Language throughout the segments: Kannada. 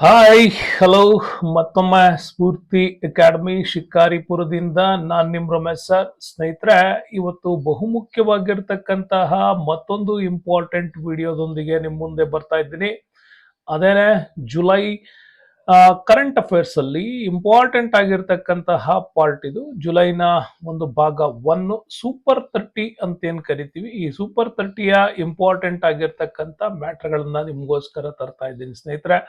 ಹಾಯ್ ಹಲೋ ಮತ್ತೊಮ್ಮೆ ಸ್ಫೂರ್ತಿ ಅಕಾಡೆಮಿ ಶಿಕಾರಿಪುರದಿಂದ ನಾನು ನಿಮ್ಮ ರಮೇಶ್ ಸರ್. ಸ್ನೇಹಿತರೆ, ಇವತ್ತು ಬಹುಮುಖ್ಯವಾಗಿರ್ತಕ್ಕಂತಹ ಮತ್ತೊಂದು ಇಂಪಾರ್ಟೆಂಟ್ ವಿಡಿಯೋದೊಂದಿಗೆ ನಿಮ್ಮ ಮುಂದೆ ಬರ್ತಾ ಇದ್ದೀನಿ. ಅದೇನೆ ಜುಲೈ ಕರೆಂಟ್ ಅಫೇರ್ಸ್ ಅಲ್ಲಿ ಇಂಪಾರ್ಟೆಂಟ್ ಆಗಿರ್ತಕ್ಕಂತಹ ಪಾರ್ಟ್ ಇದು. ಜುಲೈನ ಒಂದು ಭಾಗ 1 ಸೂಪರ್ 30 ಅಂತ ಏನ್ ಕರಿತೀವಿ. ಈ ಸೂಪರ್ 30ಯ ಇಂಪಾರ್ಟೆಂಟ್ ಆಗಿರ್ತಕ್ಕಂಥ ಮ್ಯಾಟರ್ಗಳನ್ನ ನಿಮ್ಗೋಸ್ಕರ ತರ್ತಾ ಇದ್ದೀನಿ ಸ್ನೇಹಿತರೆ.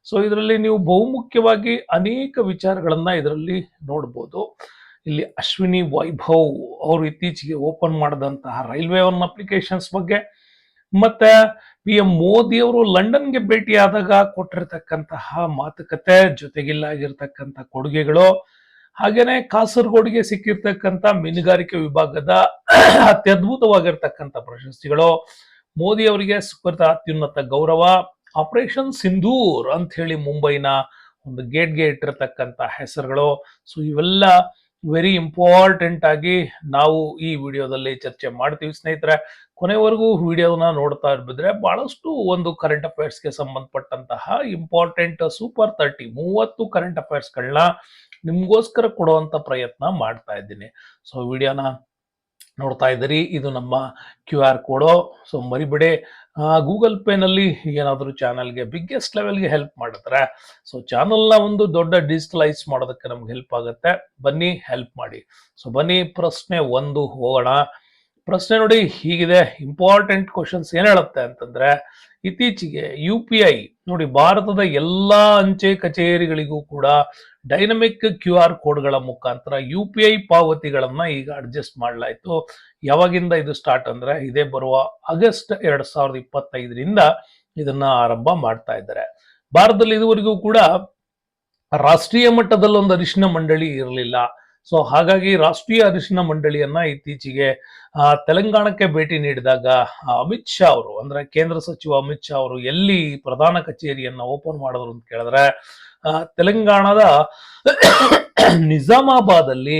ಸೊ ಇದರಲ್ಲಿ ನೀವು ಬಹುಮುಖ್ಯವಾಗಿ ಅನೇಕ ವಿಚಾರಗಳನ್ನ ಇದರಲ್ಲಿ ನೋಡ್ಬೋದು. ಇಲ್ಲಿ ಅಶ್ವಿನಿ ವೈಭವ್ ಅವರು ಇತ್ತೀಚೆಗೆ ಓಪನ್ ಮಾಡಿದಂತಹ ರೈಲ್ವೆ ಒನ್ ಅಪ್ಲಿಕೇಶನ್ಸ್ ಬಗ್ಗೆ, ಮತ್ತೆ ಪಿ ಎಂ ಮೋದಿ ಅವರು ಲಂಡನ್ಗೆ ಭೇಟಿಯಾದಾಗ ಕೊಟ್ಟಿರ್ತಕ್ಕಂತಹ ಮಾತುಕತೆ, ಜೊತೆಗಿಲ್ಲಾಗಿರ್ತಕ್ಕಂಥ ಕೊಡುಗೆಗಳು, ಹಾಗೇನೆ ಕಾಸರಗೋಡಿಗೆ ಸಿಕ್ಕಿರ್ತಕ್ಕಂಥ ಮೀನುಗಾರಿಕೆ ವಿಭಾಗದ ಅತ್ಯದ್ಭುತವಾಗಿರ್ತಕ್ಕಂಥ ಪ್ರಶಸ್ತಿಗಳು, ಮೋದಿ ಅವರಿಗೆ ಸಿಕ್ಕಿದ ಅತ್ಯುನ್ನತ ಗೌರವ, ಆಪರೇಷನ್ ಸಿಂಧೂರ್ ಅಂತ ಹೇಳಿ ಮುಂಬೈನ ಒಂದು ಗೇಟ್ಗೆ ಇಟ್ಟಿರ್ತಕ್ಕಂಥ ಹೆಸರುಗಳು. ಸೊ ಇವೆಲ್ಲ ವೆರಿ ಇಂಪಾರ್ಟೆಂಟ್ ಆಗಿ ನಾವು ಈ ವಿಡಿಯೋದಲ್ಲಿ ಚರ್ಚೆ ಮಾಡ್ತೀವಿ ಸ್ನೇಹಿತರೆ. ಕೊನೆವರೆಗೂ ವಿಡಿಯೋನ ನೋಡ್ತಾ ಇರ್ಬಿದ್ರೆ ಬಹಳಷ್ಟು ಒಂದು ಕರೆಂಟ್ ಅಫೇರ್ಸ್ಗೆ ಸಂಬಂಧಪಟ್ಟಂತಹ ಇಂಪಾರ್ಟೆಂಟ್ ಸೂಪರ್ 30 ಕರೆಂಟ್ ಅಫೇರ್ಸ್ಗಳನ್ನ ನಿಮ್ಗೋಸ್ಕರ ಕೊಡುವಂತ ಪ್ರಯತ್ನ ಮಾಡ್ತಾ ಇದ್ದೀನಿ. ಸೊ ವಿಡಿಯೋನ ನೋಡ್ತಾ ಇದ್ದೀರಿ, ಇದು ನಮ್ಮ QR ಕೋಡು. ಸೊ ಮರಿಬೇಡಿ, ಗೂಗಲ್ ಪೇನಲ್ಲಿ ಏನಾದರೂ ಚಾನಲ್ಗೆ ಬಿಗ್ಗೆಸ್ಟ್ ಲೆವೆಲ್ಗೆ ಹೆಲ್ಪ್ ಮಾಡಿದ್ರೆ ಸೊ ಚಾನಲ್ನ ಒಂದು ದೊಡ್ಡ ಡಿಜಿಟಲೈಸ್ ಮಾಡೋದಕ್ಕೆ ನಮ್ಗೆ ಹೆಲ್ಪ್ ಆಗುತ್ತೆ. ಬನ್ನಿ ಹೆಲ್ಪ್ ಮಾಡಿ. ಸೊ ಬನ್ನಿ ಪ್ರಶ್ನೆ 1 ಹೋಗೋಣ. ಪ್ರಶ್ನೆ ನೋಡಿ ಹೀಗಿದೆ, ಇಂಪಾರ್ಟೆಂಟ್ ಕ್ವಶನ್ಸ್ ಏನ್ ಹೇಳುತ್ತೆ ಅಂತಂದ್ರೆ, ಇತ್ತೀಚೆಗೆ UPI ನೋಡಿ, ಭಾರತದ ಎಲ್ಲಾ ಅಂಚೆ ಕಚೇರಿಗಳಿಗೂ ಕೂಡ ಡೈನಮಿಕ್ QR ಕೋಡ್ಗಳ ಮುಖಾಂತರ UPI ಪಾವತಿಗಳನ್ನ ಈಗ ಅಡ್ಜಸ್ಟ್ ಮಾಡಲಾಯಿತು. ಯಾವಾಗಿಂದ ಇದು ಸ್ಟಾರ್ಟ್ ಅಂದ್ರೆ, ಇದೇ ಬರುವ ಆಗಸ್ಟ್ 2025ರಿಂದ ಇದನ್ನ ಆರಂಭ ಮಾಡ್ತಾ ಇದ್ದಾರೆ. ಭಾರತದಲ್ಲಿ ಇದುವರೆಗೂ ಕೂಡ ರಾಷ್ಟ್ರೀಯ ಮಟ್ಟದಲ್ಲಿ ಒಂದು ಅರಿಶಿನ ಮಂಡಳಿ ಇರಲಿಲ್ಲ. ಸೊ ಹಾಗಾಗಿ ರಾಷ್ಟ್ರೀಯ ಅರಿಶಿನ ಮಂಡಳಿಯನ್ನ ಇತ್ತೀಚೆಗೆ ತೆಲಂಗಾಣಕ್ಕೆ ಭೇಟಿ ನೀಡಿದಾಗ ಅಮಿತ್ ಶಾ ಅವರು, ಅಂದ್ರೆ ಕೇಂದ್ರ ಸಚಿವ ಅಮಿತ್ ಶಾ ಅವರು ಎಲ್ಲಿ ಪ್ರಧಾನ ಕಚೇರಿಯನ್ನ ಓಪನ್ ಮಾಡಿದ್ರು ಅಂತ ಕೇಳಿದ್ರೆ, ತೆಲಂಗಾಣದ ನಿಜಾಮಾಬಾದ್ ಅಲ್ಲಿ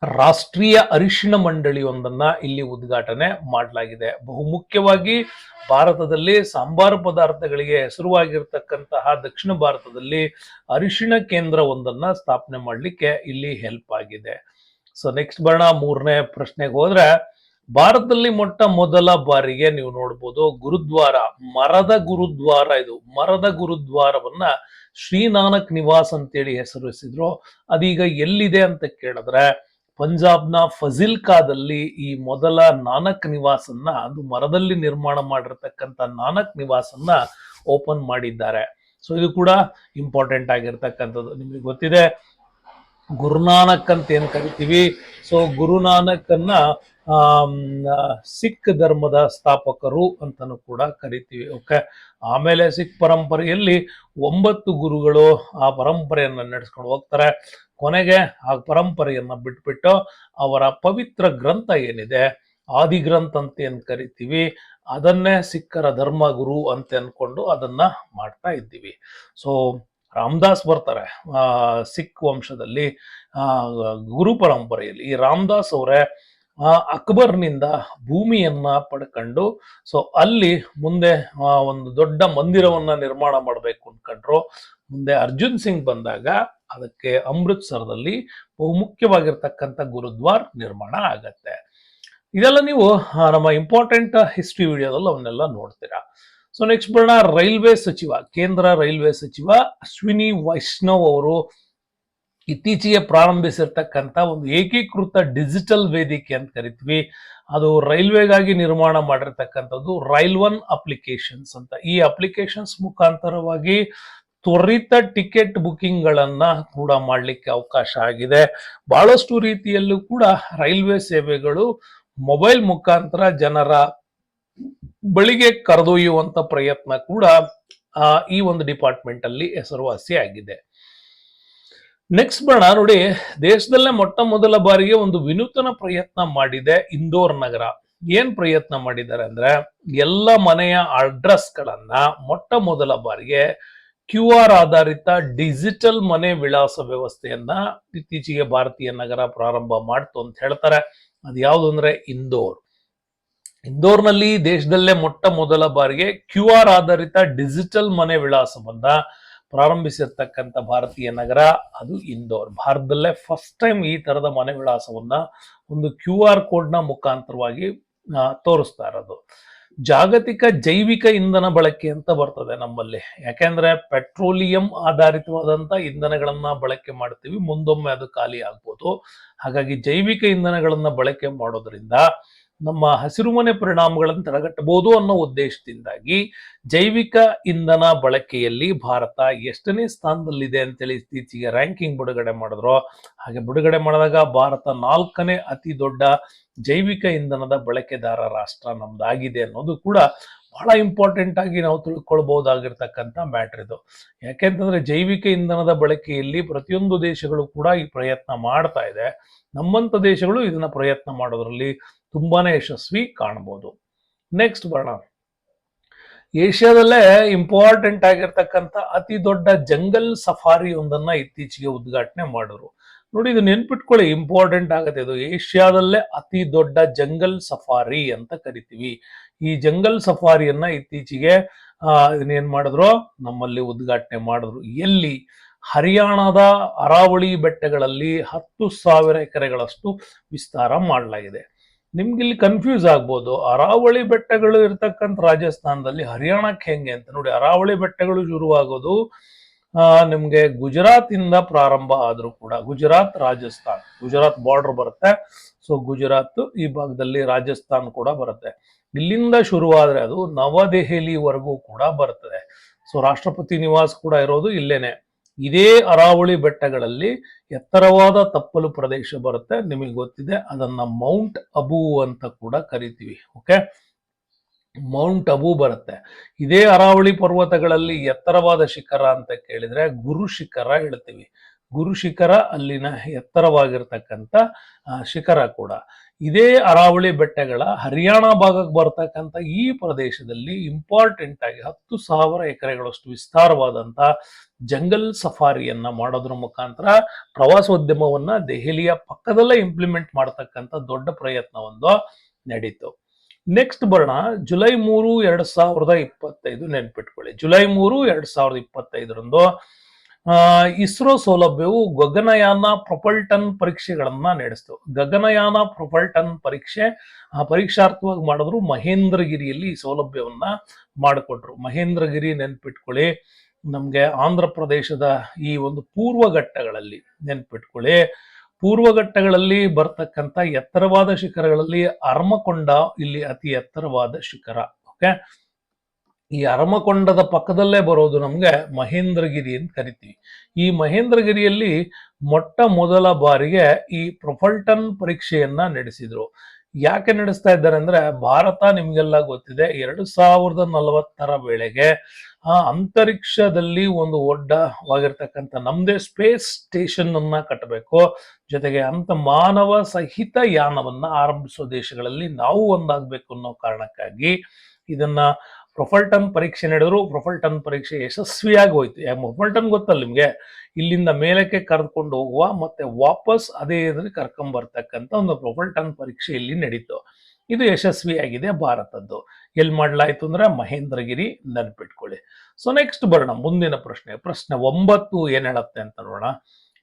ರಾಷ್ಟ್ರೀಯ ಅರಿಶಿನ ಮಂಡಳಿ ಒಂದನ್ನ ಇಲ್ಲಿ ಉದ್ಘಾಟನೆ ಮಾಡಲಾಗಿದೆ. ಬಹುಮುಖ್ಯವಾಗಿ ಭಾರತದಲ್ಲಿ ಸಾಂಬಾರು ಪದಾರ್ಥಗಳಿಗೆ ಹೆಸರುವಾಗಿರ್ತಕ್ಕಂತಹ ದಕ್ಷಿಣ ಭಾರತದಲ್ಲಿ ಅರಿಶಿಣ ಕೇಂದ್ರ ಒಂದನ್ನ ಸ್ಥಾಪನೆ ಮಾಡಲಿಕ್ಕೆ ಇಲ್ಲಿ ಹೆಲ್ಪ್ ಆಗಿದೆ. ಸೊ ನೆಕ್ಸ್ಟ್ ಬರೋಣ, 3ನೇ ಪ್ರಶ್ನೆಗೆ ಹೋದ್ರೆ, ಭಾರತದಲ್ಲಿ ಮೊಟ್ಟ ಮೊದಲ ಬಾರಿಗೆ ನೀವು ನೋಡ್ಬೋದು ಗುರುದ್ವಾರ, ಮರದ ಗುರುದ್ವಾರ, ಇದು ಮರದ ಗುರುದ್ವಾರವನ್ನ ಶ್ರೀನಾನಕ್ ನಿವಾಸ್ ಅಂತೇಳಿ ಹೆಸರಿಸಿದ್ರು. ಅದೀಗ ಎಲ್ಲಿದೆ ಅಂತ ಕೇಳಿದ್ರೆ, ಪಂಜಾಬ್ನ ಫಜಿಲ್ಕಾದಲ್ಲಿ ಈ ಮೊದಲ ನಾನಕ್ ನಿವಾಸನ್ನ, ಅದು ಮರದಲ್ಲಿ ನಿರ್ಮಾಣ ಮಾಡಿರ್ತಕ್ಕಂಥ ನಾನಕ್ ನಿವಾಸನ್ನ ಓಪನ್ ಮಾಡಿದ್ದಾರೆ. ಸೊ ಇದು ಕೂಡ ಇಂಪಾರ್ಟೆಂಟ್ ಆಗಿರ್ತಕ್ಕಂಥದ್ದು. ನಿಮಗೆ ಗೊತ್ತಿದೆ ಗುರುನಾನಕ್ ಅಂತ ಏನ್ ಕರಿತೀವಿ. ಸೊ ಗುರುನಾನಕ್ ಅನ್ನ ಸಿಖ್ ಧರ್ಮದ ಸ್ಥಾಪಕರು ಅಂತಾನು ಕೂಡ ಕರಿತೀವಿ. ಓಕೆ, ಆಮೇಲೆ ಸಿಖ್ ಪರಂಪರೆಯಲ್ಲಿ 9 ಗುರುಗಳು ಆ ಪರಂಪರೆಯನ್ನ ನಡೆಸ್ಕೊಂಡು ಹೋಗ್ತಾರೆ. ಕೊನೆಗೆ ಆ ಪರಂಪರೆಯನ್ನ ಬಿಟ್ಬಿಟ್ಟು ಅವರ ಪವಿತ್ರ ಗ್ರಂಥ ಏನಿದೆ, ಆದಿ ಗ್ರಂಥ ಅಂತ ಏನ್ ಕರಿತೀವಿ, ಅದನ್ನೇ ಸಿಖ್ಖರ ಧರ್ಮ ಗುರು ಅಂತ ಅನ್ಕೊಂಡು ಅದನ್ನ ಮಾಡ್ತಾ ಇದ್ದೀವಿ. ಸೊ ರಾಮದಾಸ್ ಬರ್ತಾರೆ ಸಿಖ್ ವಂಶದಲ್ಲಿ, ಗುರು ಪರಂಪರೆಯಲ್ಲಿ. ಈ ರಾಮದಾಸ್ ಅವರೇ ಅಕ್ಬರ್ನಿಂದ ಭೂಮಿಯನ್ನ ಪಡ್ಕೊಂಡು ಸೊ ಅಲ್ಲಿ ಮುಂದೆ ಒಂದು ದೊಡ್ಡ ಮಂದಿರವನ್ನ ನಿರ್ಮಾಣ ಮಾಡಬೇಕು ಅನ್ಕೊಂಡ್ರು. ಮುಂದೆ ಅರ್ಜುನ್ ಸಿಂಗ್ ಬಂದಾಗ ಅದಕ್ಕೆ ಅಮೃತ್ಸರದಲ್ಲಿ ಬಹುಮುಖ್ಯವಾಗಿರ್ತಕ್ಕಂಥ ಗುರುದ್ವಾರ್ ನಿರ್ಮಾಣ ಆಗತ್ತೆ. ಇದೆಲ್ಲ ನೀವು ನಮ್ಮ ಇಂಪಾರ್ಟೆಂಟ್ ಹಿಸ್ಟ್ರಿ ವಿಡಿಯೋದಲ್ಲಿ ಅವನ್ನೆಲ್ಲ ನೋಡ್ತೀರಾ. ಸೊ ನೆಕ್ಸ್ಟ್ ಬರೋಣ, ರೈಲ್ವೆ ಸಚಿವ, ಕೇಂದ್ರ ರೈಲ್ವೆ ಸಚಿವ ಅಶ್ವಿನಿ ವೈಷ್ಣವ್ ಅವರು ಇತ್ತೀಚೆಗೆ ಪ್ರಾರಂಭಿಸಿರ್ತಕ್ಕಂಥ ಒಂದು ಏಕೀಕೃತ ಡಿಜಿಟಲ್ ವೇದಿಕೆ ಅಂತ ಕರಿತೀವಿ. ಅದು ರೈಲ್ವೆಗಾಗಿ ನಿರ್ಮಾಣ ಮಾಡಿರ್ತಕ್ಕಂಥದ್ದು ರೈಲ್ ಒನ್ ಅಪ್ಲಿಕೇಶನ್ಸ್ ಅಂತ. ಈ ಅಪ್ಲಿಕೇಶನ್ಸ್ ಮುಖಾಂತರವಾಗಿ ತ್ವರಿತ ಟಿಕೆಟ್ ಬುಕಿಂಗ್ ಗಳನ್ನ ಕೂಡ ಮಾಡಲಿಕ್ಕೆ ಅವಕಾಶ ಆಗಿದೆ. ಬಹಳಷ್ಟು ರೀತಿಯಲ್ಲೂ ಕೂಡ ರೈಲ್ವೆ ಸೇವೆಗಳು ಮೊಬೈಲ್ ಮುಖಾಂತರ ಜನರ ಬಳಿಗೆ ಕರೆದೊಯ್ಯುವಂತ ಪ್ರಯತ್ನ ಕೂಡ ಈ ಒಂದು ಡಿಪಾರ್ಟ್ಮೆಂಟ್ ಅಲ್ಲಿ ಹೆಸರುವಾಸಿ ಆಗಿದೆ. ನೆಕ್ಸ್ಟ್ ಬರೋಣ ನೋಡಿ, ದೇಶದಲ್ಲೇ ಮೊಟ್ಟ ಮೊದಲ ಬಾರಿಗೆ ಒಂದು ವಿನೂತನ ಪ್ರಯತ್ನ ಮಾಡಿದೆ ಇಂದೋರ್ ನಗರ. ಏನ್ ಪ್ರಯತ್ನ ಮಾಡಿದ್ದಾರೆ ಅಂದ್ರೆ, ಎಲ್ಲ ಮನೆಯ ಅಡ್ರೆಸ್ ಗಳನ್ನ ಮೊಟ್ಟ ಮೊದಲ ಬಾರಿಗೆ QR ಆಧಾರಿತ ಡಿಜಿಟಲ್ ಮನೆ ವಿಳಾಸ ವ್ಯವಸ್ಥೆಯನ್ನ ಇತ್ತೀಚೆಗೆ ಭಾರತೀಯ ನಗರ ಪ್ರಾರಂಭ ಮಾಡ್ತು ಅಂತ ಹೇಳ್ತಾರೆ. ಅದು ಯಾವುದು ಅಂದ್ರೆ ಇಂದೋರ್. ಇಂದೋರ್ನಲ್ಲಿ ದೇಶದಲ್ಲೇ ಮೊಟ್ಟ ಮೊದಲ ಬಾರಿಗೆ QR ಆಧಾರಿತ ಡಿಜಿಟಲ್ ಮನೆ ವಿಳಾಸವನ್ನ ಪ್ರಾರಂಭಿಸಿರ್ತಕ್ಕಂಥ ಭಾರತೀಯ ನಗರ ಅದು ಇಂದೋರ್. ಭಾರತದಲ್ಲೇ ಫಸ್ಟ್ ಟೈಮ್ ಈ ತರದ ಮನೆ ವಿಳಾಸವನ್ನ ಒಂದು QR ಕೋಡ್ನ ಮುಖಾಂತರವಾಗಿ ತೋರಿಸ್ತಾ ಇರೋದು. ಜಾಗತಿಕ ಜೈವಿಕ ಇಂಧನ ಬಳಕೆ ಅಂತ ಬರ್ತದೆ ನಮ್ಮಲ್ಲಿ. ಯಾಕೆಂದ್ರೆ ಪೆಟ್ರೋಲಿಯಂ ಆಧಾರಿತವಾದಂತ ಇಂಧನಗಳನ್ನ ಬಳಕೆ ಮಾಡ್ತೀವಿ, ಮುಂದೊಮ್ಮೆ ಅದು ಖಾಲಿ ಆಗ್ಬೋದು. ಹಾಗಾಗಿ ಜೈವಿಕ ಇಂಧನಗಳನ್ನ ಬಳಕೆ ಮಾಡೋದ್ರಿಂದ ನಮ್ಮ ಹಸಿರುಮನೆ ಪರಿಣಾಮಗಳನ್ನು ತಡೆಗಟ್ಟಬಹುದು ಅನ್ನೋ ಉದ್ದೇಶದಿಂದಾಗಿ ಜೈವಿಕ ಇಂಧನ ಬಳಕೆಯಲ್ಲಿ ಭಾರತ ಎಷ್ಟನೇ ಸ್ಥಾನದಲ್ಲಿದೆ ಅಂತೇಳಿ ಇತ್ತೀಚೆಗೆ ರ್ಯಾಂಕಿಂಗ್ ಬಿಡುಗಡೆ ಮಾಡಿದ್ರು. ಹಾಗೆ ಬಿಡುಗಡೆ ಮಾಡಿದಾಗ ಭಾರತ 4ನೇ ಅತಿ ದೊಡ್ಡ ಜೈವಿಕ ಇಂಧನದ ಬಳಕೆದಾರ ರಾಷ್ಟ್ರ ನಮ್ದಾಗಿದೆ ಅನ್ನೋದು ಕೂಡ ಬಹಳ ಇಂಪಾರ್ಟೆಂಟ್ ಆಗಿ ನಾವು ತಿಳ್ಕೊಳ್ಬಹುದಾಗಿರ್ತಕ್ಕಂಥ ಮ್ಯಾಟ್ರ್ ಇದು. ಯಾಕೆಂತಂದ್ರೆ ಜೈವಿಕ ಇಂಧನದ ಬಳಕೆಯಲ್ಲಿ ಪ್ರತಿಯೊಂದು ದೇಶಗಳು ಕೂಡ ಈ ಪ್ರಯತ್ನ ಮಾಡ್ತಾ ಇದೆ. ನಮ್ಮಂತ ದೇಶಗಳು ಇದನ್ನ ಪ್ರಯತ್ನ ಮಾಡೋದ್ರಲ್ಲಿ ತುಂಬಾನೇ ಯಶಸ್ವಿ ಕಾಣಬಹುದು. ನೆಕ್ಸ್ಟ್ ಬರೋಣ. ಏಷ್ಯಾದಲ್ಲೇ ಇಂಪಾರ್ಟೆಂಟ್ ಆಗಿರ್ತಕ್ಕಂಥ ಅತಿ ದೊಡ್ಡ ಜಂಗಲ್ ಸಫಾರಿ ಒಂದನ್ನ ಇತ್ತೀಚೆಗೆ ಉದ್ಘಾಟನೆ ಮಾಡಿದ್ರು. ನೋಡಿ, ಇದು ನೆನ್ಪಿಟ್ಕೊಳ್ಳಿ, ಇಂಪಾರ್ಟೆಂಟ್ ಆಗುತ್ತೆ. ಇದು ಏಷ್ಯಾದಲ್ಲೇ ಅತಿ ದೊಡ್ಡ ಜಂಗಲ್ ಸಫಾರಿ ಅಂತ ಕರಿತೀವಿ. ಈ ಜಂಗಲ್ ಸಫಾರಿಯನ್ನ ಇತ್ತೀಚೆಗೆ ಇದನ್ನೇನ್ ಮಾಡಿದ್ರು, ನಮ್ಮಲ್ಲಿ ಉದ್ಘಾಟನೆ ಮಾಡಿದ್ರು. ಎಲ್ಲಿ? ಹರಿಯಾಣದ ಅರಾವಳಿ ಬೆಟ್ಟಗಳಲ್ಲಿ 10,000 ಎಕರೆಗಳಷ್ಟು ವಿಸ್ತಾರ ಮಾಡಲಾಗಿದೆ. ನಿಮ್ಗೆ ಇಲ್ಲಿ ಕನ್ಫ್ಯೂಸ್ ಆಗ್ಬೋದು, ಅರಾವಳಿ ಬೆಟ್ಟಗಳು ಇರ್ತಕ್ಕಂಥ ರಾಜಸ್ಥಾನದಲ್ಲಿ ಹರಿಯಾಣಕ್ಕೆ ಹೆಂಗೆ ಅಂತ. ನೋಡಿ, ಅರಾವಳಿ ಬೆಟ್ಟಗಳು ಶುರುವಾಗೋದು ನಿಮ್ಗೆ ಗುಜರಾತ್ ಇಂದ ಪ್ರಾರಂಭ ಆದ್ರೂ ಕೂಡ ಗುಜರಾತ್, ರಾಜಸ್ಥಾನ್, ಗುಜರಾತ್ ಬಾರ್ಡರ್ ಬರುತ್ತೆ. ಸೊ ಗುಜರಾತ್ ಈ ಭಾಗದಲ್ಲಿ ರಾಜಸ್ಥಾನ್ ಕೂಡ ಬರುತ್ತೆ. ಇಲ್ಲಿಂದ ಶುರುವಾದ್ರೆ ಅದು ನವದೆಹಲಿವರೆಗೂ ಕೂಡ ಬರ್ತದೆ. ಸೊ ರಾಷ್ಟ್ರಪತಿ ನಿವಾಸ್ ಕೂಡ ಇರೋದು ಇಲ್ಲೇನೆ. ಇದೇ ಅರಾವಳಿ ಬೆಟ್ಟಗಳಲ್ಲಿ ಎತ್ತರವಾದ ತಪ್ಪಲು ಪ್ರದೇಶ ಬರುತ್ತೆ, ನಿಮಗೆ ಗೊತ್ತಿದೆ. ಅದನ್ನ ಮೌಂಟ್ ಅಬು ಅಂತ ಕೂಡ ಕರಿತೀವಿ. ಓಕೆ, ಮೌಂಟ್ ಅಬು ಬರುತ್ತೆ. ಇದೇ ಅರಾವಳಿ ಪರ್ವತಗಳಲ್ಲಿ ಎತ್ತರವಾದ ಶಿಖರ ಅಂತ ಕೇಳಿದ್ರೆ ಗುರು ಶಿಖರ ಹೇಳ್ತೀವಿ. ಗುರು ಶಿಖರ ಅಲ್ಲಿನ ಎತ್ತರವಾಗಿರ್ತಕ್ಕಂಥ ಶಿಖರ ಕೂಡ. ಇದೇ ಅರಾವಳಿ ಬೆಟ್ಟಗಳ ಹರಿಯಾಣ ಭಾಗಕ್ಕೆ ಬರ್ತಕ್ಕಂಥ ಈ ಪ್ರದೇಶದಲ್ಲಿ ಇಂಪಾರ್ಟೆಂಟ್ ಆಗಿ 10,000 ಎಕರೆಗಳಷ್ಟು ವಿಸ್ತಾರವಾದಂತ ಜಂಗಲ್ ಸಫಾರಿಯನ್ನ ಮಾಡೋದ್ರ ಮುಖಾಂತರ ಪ್ರವಾಸೋದ್ಯಮವನ್ನ ದೆಹಲಿಯ ಪಕ್ಕದಲ್ಲೇ ಇಂಪ್ಲಿಮೆಂಟ್ ಮಾಡತಕ್ಕಂಥ ದೊಡ್ಡ ಪ್ರಯತ್ನವೊಂದು ನಡೀತು. ನೆಕ್ಸ್ಟ್ ಬರೋಣ. ಜುಲೈ 3, 2025 ನೆನ್ಪಿಟ್ಕೊಳ್ಳಿ. ಜುಲೈ 3, 2025ರಂದು ಇಸ್ರೋ ಸೌಲಭ್ಯವು ಗಗನಯಾನ ಪ್ರೊಪಲ್ಟನ್ ಪರೀಕ್ಷೆಗಳನ್ನ ನಡೆಸ್ತು. ಗಗನಯಾನ ಪ್ರೊಪಲ್ಟನ್ ಪರೀಕ್ಷೆ ಪರೀಕ್ಷಾರ್ಥವಾಗಿ ಮಾಡಿದ್ರು ಮಹೇಂದ್ರಗಿರಿಯಲ್ಲಿ ಈ ಸೌಲಭ್ಯವನ್ನ ಮಾಡಿಕೊಟ್ರು. ಮಹೇಂದ್ರಗಿರಿ ನೆನ್ಪಿಟ್ಕೊಳ್ಳಿ, ನಮ್ಗೆ ಆಂಧ್ರ ಪ್ರದೇಶದ ಈ ಒಂದು ಪೂರ್ವ ಘಟ್ಟಗಳಲ್ಲಿ ನೆನ್ಪಿಟ್ಕೊಳ್ಳಿ. ಪೂರ್ವ ಘಟ್ಟಗಳಲ್ಲಿ ಬರ್ತಕ್ಕಂಥ ಎತ್ತರವಾದ ಶಿಖರಗಳಲ್ಲಿ ಅರಮಕೊಂಡ ಇಲ್ಲಿ ಅತಿ ಎತ್ತರವಾದ ಶಿಖರ. ಓಕೆ, ಈ ಅರಮಕೊಂಡದ ಪಕ್ಕದಲ್ಲೇ ಬರೋದು ನಮ್ಗೆ ಮಹೇಂದ್ರಗಿರಿ ಅಂತ ಕರಿತೀವಿ. ಈ ಮಹೇಂದ್ರಗಿರಿಯಲ್ಲಿ ಮೊಟ್ಟ ಮೊದಲ ಬಾರಿಗೆ ಈ ಪ್ರೊಪಲ್ಟನ್ ಪರೀಕ್ಷೆಯನ್ನ ನಡೆಸಿದ್ರು. ಯಾಕೆ ನಡೆಸ್ತಾ ಇದ್ದಾರೆ ಅಂದ್ರೆ, ಭಾರತ ನಿಮ್ಗೆಲ್ಲ ಗೊತ್ತಿದೆ 2040 ವೇಳೆಗೆ ಅಂತರಿಕ್ಷದಲ್ಲಿ ಒಂದು ದೊಡ್ಡವಾಗಿರ್ತಕ್ಕಂಥ ನಮ್ದೇ ಸ್ಪೇಸ್ ಸ್ಟೇಷನ್ ಅನ್ನ ಕಟ್ಟಬೇಕು. ಜೊತೆಗೆ ಅಂತ ಮಾನವ ಸಹಿತ ಯಾನವನ್ನ ಆರಂಭಿಸೋ ದೇಶಗಳಲ್ಲಿ ನಾವು ಒಂದಾಗಬೇಕು ಅನ್ನೋ ಕಾರಣಕ್ಕಾಗಿ ಇದನ್ನ ಪ್ರೊಪಲ್ಟನ್ ಪರೀಕ್ಷೆ ನಡೆದ್ರು. ಪ್ರೊಪಲ್ಟನ್ ಪರೀಕ್ಷೆ ಯಶಸ್ವಿಯಾಗಿ ಹೋಯ್ತು. ಪ್ರೊಪಲ್ಟನ್ ಗೊತ್ತಲ್ಲ ನಿಮ್ಗೆ, ಇಲ್ಲಿಂದ ಮೇಲಕ್ಕೆ ಕರೆದುಕೊಂಡು ಹೋಗುವ ಮತ್ತೆ ವಾಪಸ್ ಅದೇ ಕರ್ಕೊಂಡ್ ಬರ್ತಕ್ಕಂಥ ಒಂದು ಪ್ರೊಪಲ್ಟನ್ ಪರೀಕ್ಷೆ ಇಲ್ಲಿ ನಡೀತು. ಇದು ಯಶಸ್ವಿಯಾಗಿದೆ ಭಾರತದ್ದು. ಎಲ್ಲಿ ಮಾಡ್ಲಾಯ್ತು ಅಂದ್ರೆ ಮಹೇಂದ್ರಗಿರಿ, ನೆನ್ಪಿಟ್ಕೊಳ್ಳಿ. ಸೊ ನೆಕ್ಸ್ಟ್ ಬರೋಣ ಮುಂದಿನ ಪ್ರಶ್ನೆ. ಪ್ರಶ್ನೆ 9 ಏನ್ ಹೇಳತ್ತೆ ಅಂತ ನೋಡೋಣ.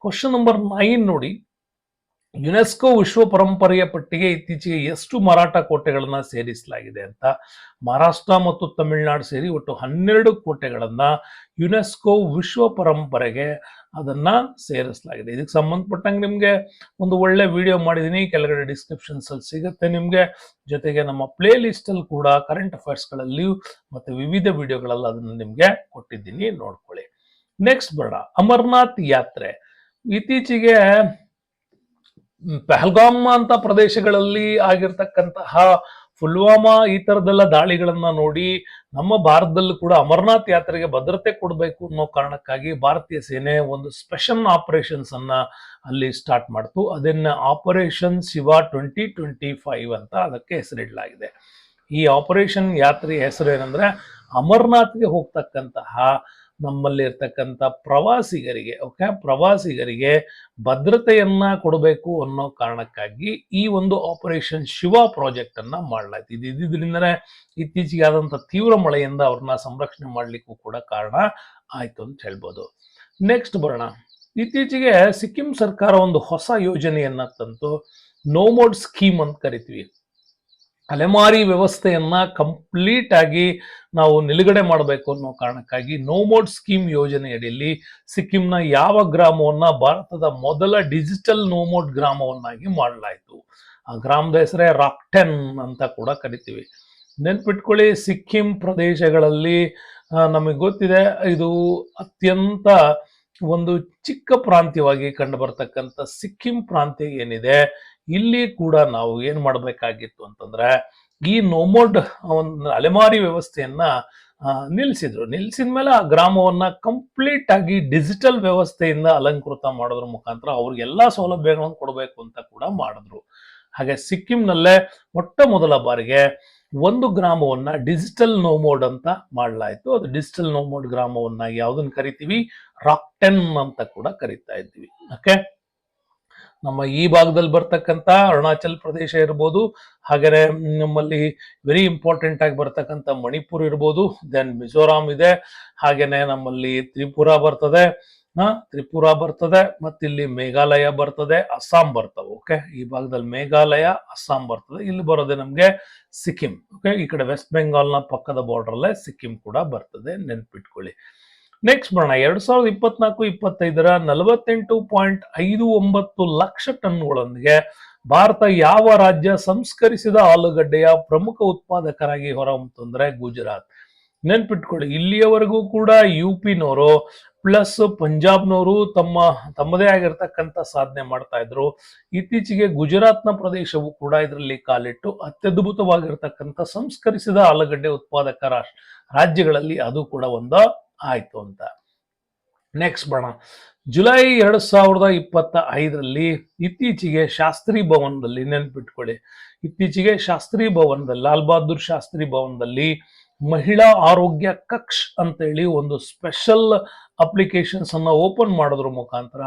ಕ್ವಶನ್ ನಂಬರ್ 9 ನೋಡಿ. ಯುನೆಸ್ಕೋ ವಿಶ್ವ ಪರಂಪರೆಯ ಪಟ್ಟಿಗೆ ಇತ್ತೀಚೆಗೆ ಎಷ್ಟು ಮರಾಠ ಕೋಟೆಗಳನ್ನ ಸೇರಿಸಲಾಗಿದೆ ಅಂತ. ಮಹಾರಾಷ್ಟ್ರ ಮತ್ತು ತಮಿಳುನಾಡು ಸೇರಿ ಒಟ್ಟು 12 ಕೋಟೆಗಳನ್ನ ಯುನೆಸ್ಕೋ ವಿಶ್ವ ಪರಂಪರೆಗೆ ಅದನ್ನ ಸೇರಿಸಲಾಗಿದೆ. ಇದಕ್ಕೆ ಸಂಬಂಧಪಟ್ಟಂಗೆ ನಿಮ್ಗೆ ಒಂದು ಒಳ್ಳೆ ವಿಡಿಯೋ ಮಾಡಿದೀನಿ, ಕೆಳಗಡೆ ಡಿಸ್ಕ್ರಿಪ್ಷನ್ಸ್ ಅಲ್ಲಿ ಸಿಗುತ್ತೆ ನಿಮ್ಗೆ. ಜೊತೆಗೆ ನಮ್ಮ ಪ್ಲೇ ಲಿಸ್ಟ್ ಅಲ್ಲಿ ಕೂಡ ಕರೆಂಟ್ ಅಫೇರ್ಸ್ ಗಳಲ್ಲಿ ಮತ್ತೆ ವಿವಿಧ ವಿಡಿಯೋಗಳಲ್ಲಿ ಅದನ್ನ ನಿಮ್ಗೆ ಕೊಟ್ಟಿದ್ದೀನಿ, ನೋಡ್ಕೊಳ್ಳಿ. ನೆಕ್ಸ್ಟ್ ಬರೋಣ. ಅಮರ್ನಾಥ್ ಯಾತ್ರೆ. ಇತ್ತೀಚೆಗೆ ಪಹಲ್ಗಾಮ್ ಅಂತ ಪ್ರದೇಶಗಳಲ್ಲಿ ಆಗಿರ್ತಕ್ಕಂತಹ ಪುಲ್ವಾಮಾ ಈ ತರದೆಲ್ಲ ದಾಳಿಗಳನ್ನ ನೋಡಿ ನಮ್ಮ ಭಾರತದಲ್ಲೂ ಕೂಡ ಅಮರನಾಥ್ ಯಾತ್ರೆಗೆ ಭದ್ರತೆ ಕೊಡಬೇಕು ಅನ್ನೋ ಕಾರಣಕ್ಕಾಗಿ ಭಾರತೀಯ ಸೇನೆ ಒಂದು ಸ್ಪೆಷಲ್ ಆಪರೇಷನ್ಸ್ ಅನ್ನ ಅಲ್ಲಿ ಸ್ಟಾರ್ಟ್ ಮಾಡ್ತು. ಅದನ್ನ ಆಪರೇಷನ್ ಶಿವ 2025 ಅಂತ ಅದಕ್ಕೆ ಹೆಸರಿಡಲಾಗಿದೆ. ಈ ಆಪರೇಷನ್ ಯಾತ್ರೆ ಹೆಸರು ಏನಂದ್ರೆ ಅಮರನಾಥ್ಗೆ ಹೋಗ್ತಕ್ಕಂತಹ ನಮ್ಮಲ್ಲಿ ಇರ್ತಕ್ಕಂಥ ಪ್ರವಾಸಿಗರಿಗೆ ಭದ್ರತೆಯನ್ನ ಕೊಡಬೇಕು ಅನ್ನೋ ಕಾರಣಕ್ಕಾಗಿ ಈ ಒಂದು ಆಪರೇಷನ್ ಶಿವ ಪ್ರಾಜೆಕ್ಟ್ ಅನ್ನ ಮಾಡಲಾಯ್ತು. ಇದರಿಂದನೇ ಇತ್ತೀಚೆಗೆ ಆದಂತ ತೀವ್ರ ಮಳೆಯಿಂದ ಅವ್ರನ್ನ ಸಂರಕ್ಷಣೆ ಮಾಡ್ಲಿಕ್ಕೂ ಕೂಡ ಕಾರಣ ಆಯ್ತು ಅಂತ ಹೇಳ್ಬೋದು. ನೆಕ್ಸ್ಟ್ ಬರೋಣ. ಇತ್ತೀಚೆಗೆ ಸಿಕ್ಕಿಂ ಸರ್ಕಾರ ಒಂದು ಹೊಸ ಯೋಜನೆಯನ್ನ ತಂತು, ನೋಮೋಡ್ ಸ್ಕೀಮ್ ಅಂತ ಕರಿತೀವಿ. ಅಲೆಮಾರಿ ವ್ಯವಸ್ಥೆಯನ್ನ ಕಂಪ್ಲೀಟ್ ಆಗಿ ನಾವು ನಿಲುಗಡೆ ಮಾಡಬೇಕು ಅನ್ನೋ ಕಾರಣಕ್ಕಾಗಿ ನೋಮೋಡ್ ಸ್ಕೀಮ್ ಯೋಜನೆಯಡಿಯಲ್ಲಿ ಸಿಕ್ಕಿಂನ ಯಾವ ಗ್ರಾಮವನ್ನ ಭಾರತದ ಮೊದಲ ಡಿಜಿಟಲ್ ನೋಮೋಡ್ ಗ್ರಾಮವನ್ನಾಗಿ ಮಾಡಲಾಯಿತು. ಆ ಗ್ರಾಮದ ಹೆಸರೇ ರಾಕ್ಟೆನ್ ಅಂತ ಕೂಡ ಕರಿತೀವಿ. ನೆನ್ಪಿಟ್ಕೊಳ್ಳಿ, ಸಿಕ್ಕಿಂ ಪ್ರದೇಶಗಳಲ್ಲಿ ನಮಗೆ ಗೊತ್ತಿದೆ ಇದು ಅತ್ಯಂತ ಒಂದು ಚಿಕ್ಕ ಪ್ರಾಂತ್ಯವಾಗಿ ಕಂಡು ಬರ್ತಕ್ಕಂಥ ಸಿಕ್ಕಿಂ ಪ್ರಾಂತ್ಯ ಏನಿದೆ, ಇಲ್ಲಿ ಕೂಡ ನಾವು ಏನ್ ಮಾಡಬೇಕಾಗಿತ್ತು ಅಂತಂದ್ರೆ ಈ ನೋಮೋಡ್ ಒಂದು ಅಲೆಮಾರಿ ವ್ಯವಸ್ಥೆಯನ್ನ ನಿಲ್ಸಿದ ಮೇಲೆ ಆ ಗ್ರಾಮವನ್ನ ಕಂಪ್ಲೀಟ್ ಆಗಿ ಡಿಜಿಟಲ್ ವ್ಯವಸ್ಥೆಯಿಂದ ಅಲಂಕೃತ ಮಾಡೋದ್ರ ಮುಖಾಂತರ ಅವ್ರಿಗೆಲ್ಲಾ ಸೌಲಭ್ಯಗಳನ್ನು ಕೊಡಬೇಕು ಅಂತ ಕೂಡ ಮಾಡಿದ್ರು. ಹಾಗೆ ಸಿಕ್ಕಿಂನಲ್ಲೇ ಮೊಟ್ಟ ಮೊದಲ ಬಾರಿಗೆ ಒಂದು ಗ್ರಾಮವನ್ನ ಡಿಜಿಟಲ್ ನೋಮೋಡ್ ಅಂತ ಮಾಡಲಾಯಿತು. ಅದು ಡಿಜಿಟಲ್ ನೋಮೋಡ್ ಗ್ರಾಮವನ್ನ ಯಾವ್ದನ್ನ ಕರಿತೀವಿ, ರಾಕ್ಟೆನ್ ಅಂತ ಕೂಡ ಕರಿತಾ ಇದ್ವಿ. ಓಕೆ, ನಮ್ಮ ಈ ಭಾಗದಲ್ಲಿ ಬರ್ತಕ್ಕಂಥ ಅರುಣಾಚಲ್ ಪ್ರದೇಶ ಇರ್ಬೋದು, ಹಾಗೆ ನಮ್ಮಲ್ಲಿ ವೆರಿ ಇಂಪಾರ್ಟೆಂಟ್ ಆಗಿ ಬರ್ತಕ್ಕಂಥ ಮಣಿಪುರ್ ಇರ್ಬೋದು, ದೆನ್ ಮಿಜೋರಾಂ ಇದೆ, ಹಾಗೇನೆ ನಮ್ಮಲ್ಲಿ ತ್ರಿಪುರ ಬರ್ತದೆ, ಮತ್ತಿಲ್ಲಿ ಮೇಘಾಲಯ ಬರ್ತದೆ, ಅಸ್ಸಾಂ ಬರ್ತವೆ. ಓಕೆ, ಈ ಭಾಗದಲ್ಲಿ ಮೇಘಾಲಯ, ಅಸ್ಸಾಂ ಬರ್ತದೆ, ಇಲ್ಲಿ ಬರೋದೆ ನಮ್ಗೆ ಸಿಕ್ಕಿಂ. ಓಕೆ, ಈ ಕಡೆ ವೆಸ್ಟ್ ಬೆಂಗಾಲ್ನ ಪಕ್ಕದ ಬಾರ್ಡರ್ ಅಲ್ಲೇ ಸಿಕ್ಕಿಂ ಕೂಡ ಬರ್ತದೆ, ನೆನ್ಪಿಟ್ಕೊಳ್ಳಿ. ನೆಕ್ಸ್ಟ್ ಬರೋಣ. 2024-25 48.59 ಲಕ್ಷ ಟನ್ಗಳೊಂದಿಗೆ ಭಾರತ ಯಾವ ರಾಜ್ಯ ಸಂಸ್ಕರಿಸಿದ ಆಲೂಗಡ್ಡೆಯ ಪ್ರಮುಖ ಉತ್ಪಾದಕರಾಗಿ ಹೊರಹೊಮ್ಮುತ್ತಂದ್ರೆ ಗುಜರಾತ್. ನೆನ್ಪಿಟ್ಕೊಳ್ಳಿ, ಇಲ್ಲಿಯವರೆಗೂ ಕೂಡ ಯುಪಿನವರು ಪ್ಲಸ್ ಪಂಜಾಬ್ನವರು ತಮ್ಮದೇ ಆಗಿರ್ತಕ್ಕಂಥ ಸಾಧನೆ ಮಾಡ್ತಾ ಇದ್ರು. ಇತ್ತೀಚೆಗೆ ಗುಜರಾತ್ನ ಪ್ರದೇಶವು ಕೂಡ ಇದರಲ್ಲಿ ಕಾಲಿಟ್ಟು ಅತ್ಯದ್ಭುತವಾಗಿರ್ತಕ್ಕಂಥ ಸಂಸ್ಕರಿಸಿದ ಆಲೂಗಡ್ಡೆ ಉತ್ಪಾದಕ ರಾಜ್ಯಗಳಲ್ಲಿ ಅದು ಕೂಡ ಒಂದು ಆಯ್ತು ಅಂತ. ನೆಕ್ಸ್ಟ್ ಬರೋಣ. ಜುಲೈ 2025 ಇತ್ತೀಚೆಗೆ ಶಾಸ್ತ್ರಿ ಭವನದಲ್ಲಿ, ನೆನ್ಪಿಟ್ಕೊಳ್ಳಿ, ಇತ್ತೀಚೆಗೆ ಶಾಸ್ತ್ರಿ ಭವನದಲ್ಲಿ, ಲಾಲ್ ಬಹದ್ದೂರ್ ಶಾಸ್ತ್ರಿ ಭವನದಲ್ಲಿ ಮಹಿಳಾ ಆರೋಗ್ಯ ಕಕ್ಷ್ ಅಂತೇಳಿ ಒಂದು ಸ್ಪೆಷಲ್ ಅಪ್ಲಿಕೇಶನ್ಸ್ ಅನ್ನ ಓಪನ್ ಮಾಡೋದ್ರ ಮುಖಾಂತರ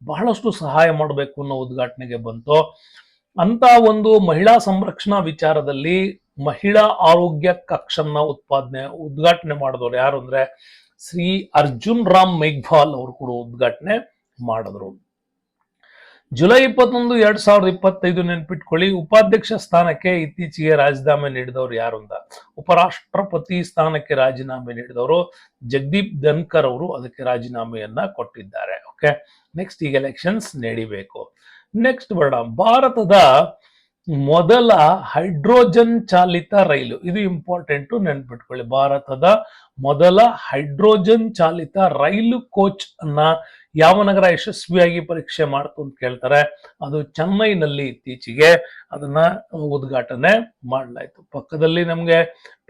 ಬಹಳಷ್ಟು ಸಹಾಯ ಮಾಡಬೇಕು ಅನ್ನೋ ಉದ್ಘಾಟನೆಗೆ ಬಂತು. ಅಂತ ಒಂದು ಮಹಿಳಾ ಸಂರಕ್ಷಣಾ ವಿಚಾರದಲ್ಲಿ ಮಹಿಳಾ ಆರೋಗ್ಯ ಕಕ್ಷನ್ನ ಉದ್ಘಾಟನೆ ಮಾಡಿದವರು ಯಾರು ಅಂದ್ರೆ ಶ್ರೀ ಅರ್ಜುನ್ ರಾಮ್ ಮೇಘ್ವಾಲ್ ಅವರು ಕೂಡ ಉದ್ಘಾಟನೆ ಮಾಡಿದ್ರು. ಜುಲೈ 21, 2025 ನೆನ್ಪಿಟ್ಕೊಳ್ಳಿ, ಉಪಾಧ್ಯಕ್ಷ ಸ್ಥಾನಕ್ಕೆ ಇತ್ತೀಚೆಗೆ ರಾಜೀನಾಮೆ ನೀಡಿದವರು ಯಾರು ಅಂತ, ಉಪರಾಷ್ಟ್ರಪತಿ ಸ್ಥಾನಕ್ಕೆ ರಾಜೀನಾಮೆ ನೀಡಿದವರು ಜಗದೀಪ್ ಧನ್ಕರ್ ಅವರು ಅದಕ್ಕೆ ರಾಜೀನಾಮೆಯನ್ನ ಕೊಟ್ಟಿದ್ದಾರೆ. ಓಕೆ, ನೆಕ್ಸ್ಟ್ ಈಗ ಎಲೆಕ್ಷನ್ಸ್ ನಡೀಬೇಕು. ನೆಕ್ಸ್ಟ್ ಬರೋಣ. ಭಾರತದ ಮೊದಲ ಹೈಡ್ರೋಜನ್ ಚಾಲಿತ ರೈಲು, ಇದು ಇಂಪಾರ್ಟೆಂಟ್, ನೆನ್ಪಿಟ್ಕೊಳ್ಳಿ. ಭಾರತದ ಮೊದಲ ಹೈಡ್ರೋಜನ್ ಚಾಲಿತ ರೈಲು ಕೋಚ್ ಅನ್ನ ಯಾವ ನಗರ ಯಶಸ್ವಿಯಾಗಿ ಪರೀಕ್ಷೆ ಮಾಡ್ತು ಅಂತ ಕೇಳ್ತಾರೆ, ಅದು ಚೆನ್ನೈನಲ್ಲಿ ಇತ್ತೀಚೆಗೆ ಅದನ್ನ ಉದ್ಘಾಟನೆ ಮಾಡಲಾಯ್ತು. ಪಕ್ಕದಲ್ಲಿ ನಮ್ಗೆ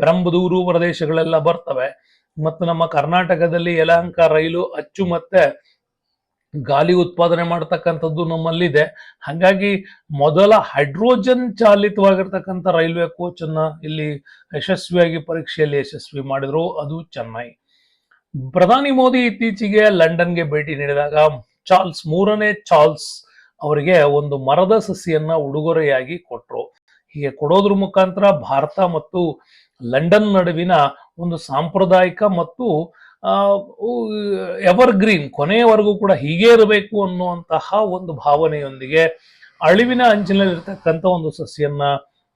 ಪೆರಂಬದೂರು ಪ್ರದೇಶಗಳೆಲ್ಲ ಬರ್ತವೆ, ಮತ್ತು ನಮ್ಮ ಕರ್ನಾಟಕದಲ್ಲಿ ಯಲಹಂಕ ರೈಲು ಅಚ್ಚು ಮತ್ತೆ ಗಾಲಿ ಉತ್ಪಾದನೆ ಮಾಡತಕ್ಕಂಥದ್ದು ನಮ್ಮಲ್ಲಿದೆ. ಹಾಗಾಗಿ ಮೊದಲ ಹೈಡ್ರೋಜನ್ ಚಾಲಿತವಾಗಿರ್ತಕ್ಕಂಥ ರೈಲ್ವೆ ಕೋಚ್ ಅನ್ನ ಇಲ್ಲಿ ಯಶಸ್ವಿಯಾಗಿ ಪರೀಕ್ಷೆಯಲ್ಲಿ ಯಶಸ್ವಿ ಮಾಡಿದ್ರು, ಅದು ಚೆನ್ನೈ. ಪ್ರಧಾನಿ ಮೋದಿ ಇತ್ತೀಚೆಗೆ ಲಂಡನ್ಗೆ ಭೇಟಿ ನೀಡಿದಾಗ ಮೂರನೇ ಚಾರ್ಲ್ಸ್ ಅವರಿಗೆ ಒಂದು ಮರದ ಸಸಿಯನ್ನ ಉಡುಗೊರೆಯಾಗಿ ಕೊಟ್ರು. ಹೀಗೆ ಕೊಡೋದ್ರ ಮುಖಾಂತರ ಭಾರತ ಮತ್ತು ಲಂಡನ್ ನಡುವಿನ ಒಂದು ಸಾಂಪ್ರದಾಯಿಕ ಮತ್ತು ಎವರ್ಗ್ರೀನ್, ಕೊನೆಯವರೆಗೂ ಕೂಡ ಹೀಗೆ ಇರಬೇಕು ಅನ್ನುವಂತಹ ಒಂದು ಭಾವನೆಯೊಂದಿಗೆ ಅಳಿವಿನ ಅಂಚಿನಲ್ಲಿರ್ತಕ್ಕಂಥ ಒಂದು ಸಸ್ಯನ್ನ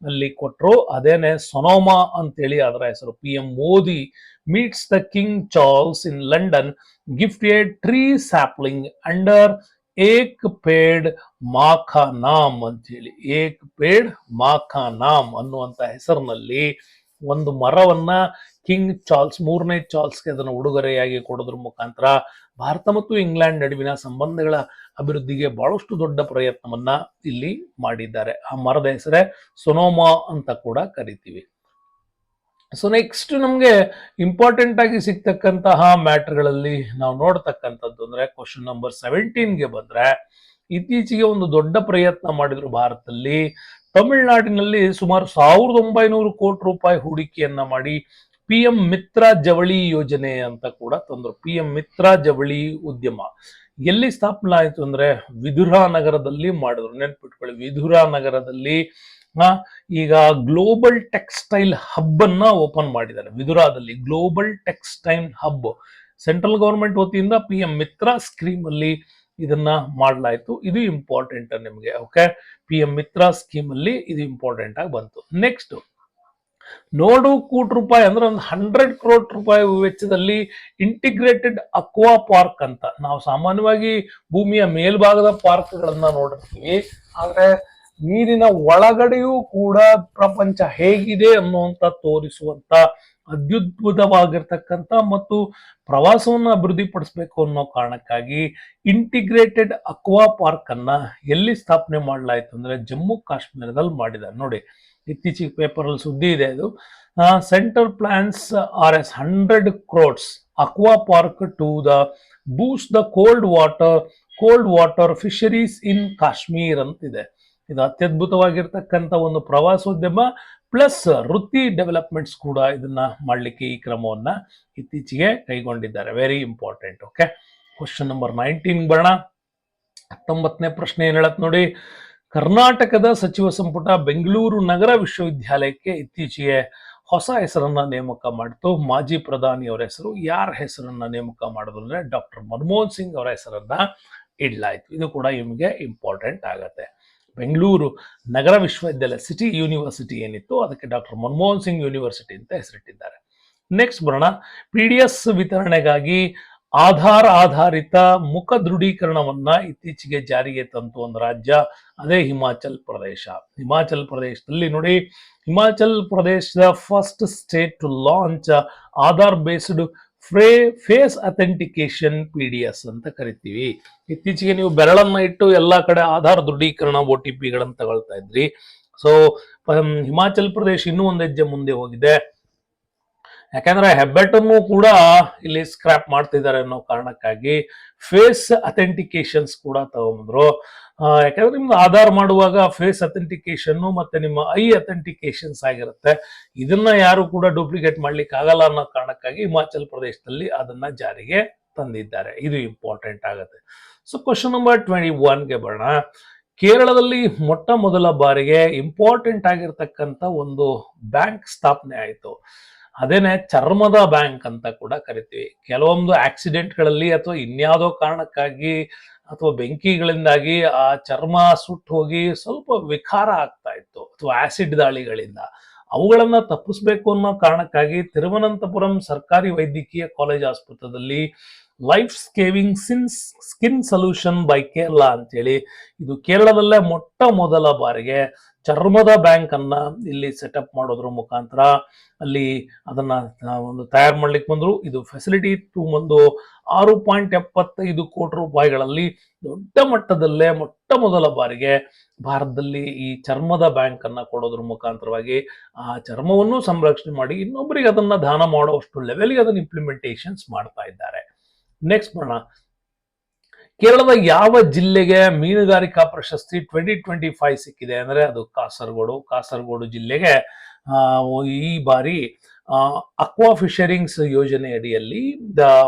ಅಲ್ಲಿ ಕೊಟ್ಟರು. ಅದೇನೆ ಸೊನೋಮಾ ಅಂತೇಳಿ ಅದರ ಹೆಸರು. PM Modi meets the king Charles in London, gifted tree sapling under Ek Ped Maa ke Naam ಅಂತೇಳಿ, ಏಕ್ ಪೇಡ್ ಮಾಖಾ ನಾಮ್ ಅನ್ನುವಂತ ಹೆಸರಿನಲ್ಲಿ ಒಂದು ಮರವನ್ನ ಕಿಂಗ್ ಚಾರ್ಲ್ಸ್, ಮೂರನೇ ಚಾರ್ಲ್ಸ್ಗೆ ಅದನ್ನು ಉಡುಗೊರೆಯಾಗಿ ಕೊಡೋದ್ರ ಮುಖಾಂತರ ಭಾರತ ಮತ್ತು ಇಂಗ್ಲೆಂಡ್ ನಡುವಿನ ಸಂಬಂಧಗಳ ಅಭಿವೃದ್ಧಿಗೆ ಬಹಳಷ್ಟು ದೊಡ್ಡ ಪ್ರಯತ್ನವನ್ನ ಇಲ್ಲಿ ಮಾಡಿದ್ದಾರೆ. ಆ ಮರದ ಹೆಸರೇ ಸೊನೋಮಾ ಅಂತ ಕೂಡ ಕರಿತೀವಿ. ಸೊ ನೆಕ್ಸ್ಟ್ ನಮ್ಗೆ ಇಂಪಾರ್ಟೆಂಟ್ ಆಗಿ ಸಿಗ್ತಕ್ಕಂತಹ ಮ್ಯಾಟರ್ಗಳಲ್ಲಿ ನಾವು ನೋಡ್ತಕ್ಕಂಥದ್ದು ಅಂದ್ರೆ ಕ್ವಶನ್ ನಂಬರ್ 17ಗೆ ಬಂದ್ರೆ, ಇತ್ತೀಚೆಗೆ ಒಂದು ದೊಡ್ಡ ಪ್ರಯತ್ನ ಮಾಡಿದ್ರು ಭಾರತದಲ್ಲಿ. ತಮಿಳುನಾಡಿನಲ್ಲಿ ಸುಮಾರು 1900 ಕೋಟಿ ರೂಪಾಯಿ ಹೂಡಿಕೆಯನ್ನ ಮಾಡಿ PM ಮಿತ್ರ ಜವಳಿ ಯೋಜನೆ ಅಂತ ಕೂಡ ತಂದ್ರು. PM ಮಿತ್ರ ಜವಳಿ ಉದ್ಯಮ ಎಲ್ಲಿ ಸ್ಥಾಪನೆ ಆಯ್ತು ಅಂದ್ರೆ ವಿಧುರಾ ನಗರದಲ್ಲಿ ಮಾಡಿದ್ರು. ನೆನ್ಪಿಟ್ಕೊಳ್ಳಿ, ವಿಧುರಾ ನಗರದಲ್ಲಿ ಈಗ ಗ್ಲೋಬಲ್ ಟೆಕ್ಸ್ಟೈಲ್ ಹಬ್ ಅನ್ನ ಓಪನ್ ಮಾಡಿದ್ದಾರೆ. ವಿಧುರಾದಲ್ಲಿ global textile hub central government ವತಿಯಿಂದ PM ಮಿತ್ರ ಸ್ಕೀಮ್ ಅಲ್ಲಿ ಇದನ್ನ ಮಾಡಲಾಯ್ತು. ಇದು ಇಂಪಾರ್ಟೆಂಟ್ ನಿಮಗೆ. ಓಕೆ, PM ಮಿತ್ರ ಸ್ಕೀಮ್ ಅಲ್ಲಿ ಇದು ಇಂಪಾರ್ಟೆಂಟ್ ಆಗಿ ಬಂತು. ನೆಕ್ಸ್ಟ್, 100 ಕೋಟಿ ರೂಪಾಯಿ ಅಂದ್ರೆ ಒಂದು 100 crore ರೂಪಾಯಿ ವೆಚ್ಚದಲ್ಲಿ ಇಂಟಿಗ್ರೇಟೆಡ್ ಅಕ್ವಾ ಪಾರ್ಕ್ ಅಂತ. ನಾವು ಸಾಮಾನ್ಯವಾಗಿ ಭೂಮಿಯ ಮೇಲ್ಭಾಗದ ಪಾರ್ಕ್ಗಳನ್ನ ನೋಡಿರ್ತೀವಿ, ಆದ್ರೆ ನೀರಿನ ಒಳಗಡೆಯೂ ಕೂಡ ಪ್ರಪಂಚ ಹೇಗಿದೆ ಅನ್ನುವಂತ ತೋರಿಸುವಂತ ಅತ್ಯದ್ಭುತವಾಗಿರ್ತಕ್ಕಂಥ ಮತ್ತು ಪ್ರವಾಸವನ್ನು ಅಭಿವೃದ್ಧಿಪಡಿಸಬೇಕು ಅನ್ನೋ ಕಾರಣಕ್ಕಾಗಿ ಇಂಟಿಗ್ರೇಟೆಡ್ ಅಕ್ವಾ ಪಾರ್ಕ್ ಅನ್ನ ಎಲ್ಲಿ ಸ್ಥಾಪನೆ ಮಾಡಲಾಯಿತು ಅಂದ್ರೆ ಜಮ್ಮು ಕಾಶ್ಮೀರದಲ್ಲಿ ಮಾಡಿದ್ದಾರೆ. ನೋಡಿ, ಇತ್ತೀಚೆಗೆ ಪೇಪರ್ ಅಲ್ಲಿ ಸುದ್ದಿ ಇದೆ. ಇದು center plans RS100 crores aqua park to the boost the cold water fisheries in Kashmir ಅಂತಿದೆ. ಇದು ಅತ್ಯದ್ಭುತವಾಗಿರ್ತಕ್ಕಂಥ ಒಂದು ಪ್ರವಾಸೋದ್ಯಮ ಪ್ಲಸ್ ವೃತ್ತಿ ಡೆವಲಪ್ಮೆಂಟ್ಸ್ ಕೂಡ ಇದನ್ನ ಮಾಡಲಿಕ್ಕೆ ಈ ಕ್ರಮವನ್ನ ಇತ್ತೀಚೆಗೆ ಕೈಗೊಂಡಿದ್ದಾರೆ. Very important. Okay, question number 19 ಬರೋಣ. 19ನೇ ಪ್ರಶ್ನೆ ಏನ್ ಹೇಳತ್ ನೋಡಿ. ಕರ್ನಾಟಕದ ಸಚಿವ ಸಂಪುಟ ಬೆಂಗಳೂರು ನಗರ ವಿಶ್ವವಿದ್ಯಾಲಯಕ್ಕೆ ಇತ್ತೀಚೆಗೆ ಹೊಸ ಹೆಸರನ್ನ ನೇಮಕ ಮಾಡಿತು. ಮಾಜಿ ಪ್ರಧಾನಿ ಅವರ ಹೆಸರು, ಯಾರ ಹೆಸರನ್ನ ನೇಮಕ ಮಾಡಿದ್ರು ಅಂದ್ರೆ ಡಾಕ್ಟರ್ ಮನಮೋಹನ್ ಸಿಂಗ್ ಅವರ ಹೆಸರನ್ನ ಇಡ್ಲಾಯ್ತು. ಇದು ಕೂಡ ನಿಮಗೆ ಇಂಪಾರ್ಟೆಂಟ್ ಆಗತ್ತೆ. ಬೆಂಗಳೂರು ನಗರ ವಿಶ್ವವಿದ್ಯಾಲಯ ಸಿಟಿ ಯೂನಿವರ್ಸಿಟಿ ಏನಿತ್ತು ಅದಕ್ಕೆ ಡಾಕ್ಟರ್ ಮನಮೋಹನ್ ಸಿಂಗ್ ಯೂನಿವರ್ಸಿಟಿ ಅಂತ ಹೆಸರಿಟ್ಟಿದ್ದಾರೆ. ನೆಕ್ಸ್ಟ್ ಬರೋಣ. PDS ವಿತರಣೆಗಾಗಿ ಆಧಾರ್ ಆಧಾರಿತ ಮುಖ ದೃಢೀಕರಣವನ್ನ ಇತ್ತೀಚೆಗೆ ಜಾರಿಗೆ ತಂತು ಒಂದು ರಾಜ್ಯ, ಅದೇ ಹಿಮಾಚಲ್ ಪ್ರದೇಶ. ಹಿಮಾಚಲ್ ಪ್ರದೇಶದಲ್ಲಿ ನೋಡಿ, ಹಿಮಾಚಲ್ ಪ್ರದೇಶದ first state to launch Aadhaar based face authentication PDS ಅಂತ ಕರಿತೀವಿ. ಇತ್ತೀಚೆಗೆ ನೀವು ಬೆರಳನ್ನ ಇಟ್ಟು ಎಲ್ಲಾ ಕಡೆ ಆಧಾರ್ ದೃಢೀಕರಣ OTP ಗಳನ್ನ ತಗೊಳ್ತಾ ಇದ್ರಿ. ಸೊ ಹಿಮಾಚಲ್ ಪ್ರದೇಶ ಇನ್ನೂ ಒಂದು ಹೆಜ್ಜೆ ಮುಂದೆ ಹೋಗಿದೆ. ಯಾಕಂದ್ರೆ ಹೆಬ್ಬೆಟ್ಟನ್ನು ಕೂಡ ಇಲ್ಲಿ ಸ್ಕ್ರಾಪ್ ಮಾಡ್ತಿದ್ದಾರೆ ಅನ್ನೋ ಕಾರಣಕ್ಕಾಗಿ ಫೇಸ್ ಅಥೆಂಟಿಕೇಶನ್ಸ್ ಕೂಡ ತಗೊಂಡ್ರು. ಯಾಕಂದ್ರೆ ನಿಮ್ದು ಆಧಾರ್ ಮಾಡುವಾಗ ಫೇಸ್ ಅಥೆಂಟಿಕೇಶನ್ ಮತ್ತೆ ನಿಮ್ಮ ಐ ಅಥೆಂಟಿಕೇಶನ್ಸ್ ಆಗಿರುತ್ತೆ. ಇದನ್ನ ಯಾರು ಕೂಡ ಡೂಪ್ಲಿಕೇಟ್ ಮಾಡ್ಲಿಕ್ಕೆ ಆಗಲ್ಲ ಅನ್ನೋ ಕಾರಣಕ್ಕಾಗಿ ಹಿಮಾಚಲ್ ಪ್ರದೇಶದಲ್ಲಿ ಅದನ್ನ ಜಾರಿಗೆ ತಂದಿದ್ದಾರೆ. ಇದು ಇಂಪಾರ್ಟೆಂಟ್ ಆಗುತ್ತೆ. ಸೊ ಕ್ವಶನ್ ನಂಬರ್ 21ಗೆ ಬರೋಣ. ಕೇರಳದಲ್ಲಿ ಮೊಟ್ಟ ಮೊದಲ ಬಾರಿಗೆ ಇಂಪಾರ್ಟೆಂಟ್ ಆಗಿರ್ತಕ್ಕಂಥ ಒಂದು ಬ್ಯಾಂಕ್ ಸ್ಥಾಪನೆ ಆಯಿತು. ಅದೇನೆ ಚರ್ಮದ ಬ್ಯಾಂಕ್ ಅಂತ ಕೂಡ ಕರಿತೀವಿ. ಕೆಲವೊಂದು ಆಕ್ಸಿಡೆಂಟ್ಗಳಲ್ಲಿ ಅಥವಾ ಇನ್ಯಾವುದೋ ಕಾರಣಕ್ಕಾಗಿ ಅಥವಾ ಬೆಂಕಿಗಳಿಂದಾಗಿ ಆ ಚರ್ಮ ಸುಟ್ಟು ಹೋಗಿ ಸ್ವಲ್ಪ ವಿಕಾರ ಆಗ್ತಾ ಇತ್ತು, ಅಥವಾ ಆಸಿಡ್ ದಾಳಿಗಳಿಂದ ಅವುಗಳನ್ನ ತಪ್ಪಿಸ್ಬೇಕು ಅನ್ನೋ ಕಾರಣಕ್ಕಾಗಿ ತಿರುವನಂತಪುರಂ ಸರ್ಕಾರಿ ವೈದ್ಯಕೀಯ ಕಾಲೇಜ್ ಆಸ್ಪತ್ರೆಯಲ್ಲಿ life saving skin solution by Kerala ಅಂತೇಳಿ, ಇದು ಕೇರಳದಲ್ಲೇ ಮೊಟ್ಟ ಮೊದಲ ಬಾರಿಗೆ ಚರ್ಮದ ಬ್ಯಾಂಕ್ ಅನ್ನ ಇಲ್ಲಿ ಸೆಟಪ್ ಮಾಡೋದ್ರ ಮುಖಾಂತರ ಅಲ್ಲಿ ಅದನ್ನ ಒಂದು ತಯಾರು ಮಾಡ್ಲಿಕ್ಕೆ ಬಂದ್ರು. ಇದು ಫೆಸಿಲಿಟಿ ಒಂದು 6.75 ಕೋಟಿ ರೂಪಾಯಿಗಳಲ್ಲಿ ದೊಡ್ಡ ಮಟ್ಟದಲ್ಲೇ ಮೊಟ್ಟ ಮೊದಲ ಬಾರಿಗೆ ಭಾರತದಲ್ಲಿ ಈ ಚರ್ಮದ ಬ್ಯಾಂಕ್ ಅನ್ನ ಕೊಡೋದ್ರ ಮುಖಾಂತರವಾಗಿ ಆ ಚರ್ಮವನ್ನು ಸಂರಕ್ಷಣೆ ಮಾಡಿ ಇನ್ನೊಬ್ಬರಿಗೆ ಅದನ್ನ ದಾನ ಮಾಡುವಷ್ಟು ಲೆವೆಲ್ಗೆ ಅದನ್ನ ಇಂಪ್ಲಿಮೆಂಟೇಷನ್ಸ್ ಮಾಡ್ತಾ ಇದ್ದಾರೆ. ನೆಕ್ಸ್ಟ್ ಬರೋಣ. ಕೇರಳದ ಯಾವ ಜಿಲ್ಲೆಗೆ ಮೀನುಗಾರಿಕಾ ಪ್ರಶಸ್ತಿ 2025 ಸಿಕ್ಕಿದೆ ಅಂದ್ರೆ ಅದು ಕಾಸರಗೋಡು ಜಿಲ್ಲೆಗೆ ಈ ಬಾರಿ ಅಕ್ವಾ ಫಿಶರಿಂಗ್ಸ್ ಯೋಜನೆ ಅಡಿಯಲ್ಲಿ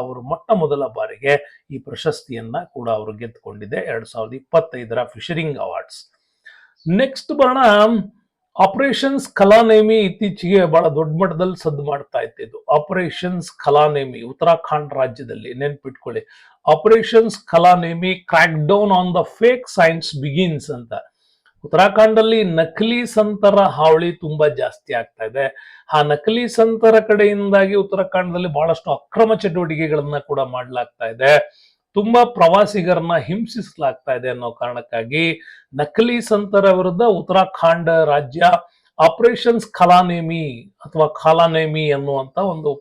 ಅವರು ಮೊಟ್ಟ ಮೊದಲ ಬಾರಿಗೆ ಈ ಪ್ರಶಸ್ತಿಯನ್ನ ಕೂಡ ಅವರು ಗೆದ್ದುಕೊಂಡಿದೆ 2025ರ ಫಿಶರಿಂಗ್ ಅವಾರ್ಡ್ಸ್. ನೆಕ್ಸ್ಟ್ ಬರೋಣ. ಆಪರೇಷನ್ಸ್ ಕಲಾನೇಮಿ ಇತ್ತೀಚೆಗೆ ಬಹಳ ದೊಡ್ಡ ಮಟ್ಟದಲ್ಲಿ ಸದ್ದು ಮಾಡ್ತಾ ಇತ್ತು. ಆಪರೇಷನ್ಸ್ ಕಲಾನೇಮಿ ಉತ್ತರಾಖಂಡ್ ರಾಜ್ಯದಲ್ಲಿ, ನೆನ್ಪಿಟ್ಕೊಳ್ಳಿ, operations Kalanemi crack down on the fake saints begins ಅಂತ. ಉತ್ತರಾಖಂಡಲ್ಲಿ ನಕಲಿ ಸಂತರ ಹಾವಳಿ ತುಂಬಾ ಜಾಸ್ತಿ ಆಗ್ತಾ ಇದೆ. ಆ ನಕಲಿ ಸಂತರ ಕಡೆಯಿಂದಾಗಿ ಉತ್ತರಾಖಂಡದಲ್ಲಿ ಬಹಳಷ್ಟು ಅಕ್ರಮ ಚಟುವಟಿಕೆಗಳನ್ನ ಕೂಡ ಮಾಡಲಾಗ್ತಾ ಇದೆ. ತುಂಬಾ ಪ್ರವಾಸಿಗರನ್ನ ಹಿಂಸಿಸಲಾಗ್ತಾ ಇದೆ ಅನ್ನೋ ಕಾರಣಕ್ಕಾಗಿ ನಕಲಿ ಸಂತರ ವಿರುದ್ಧ ಉತ್ತರಾಖಂಡ ರಾಜ್ಯ ಆಪರೇಷನ್ಸ್ ಖಲಾನೇಮಿ ಅಥವಾ ಖಾಲಾನೇಮಿ ಅನ್ನುವಂತ ಒಂದು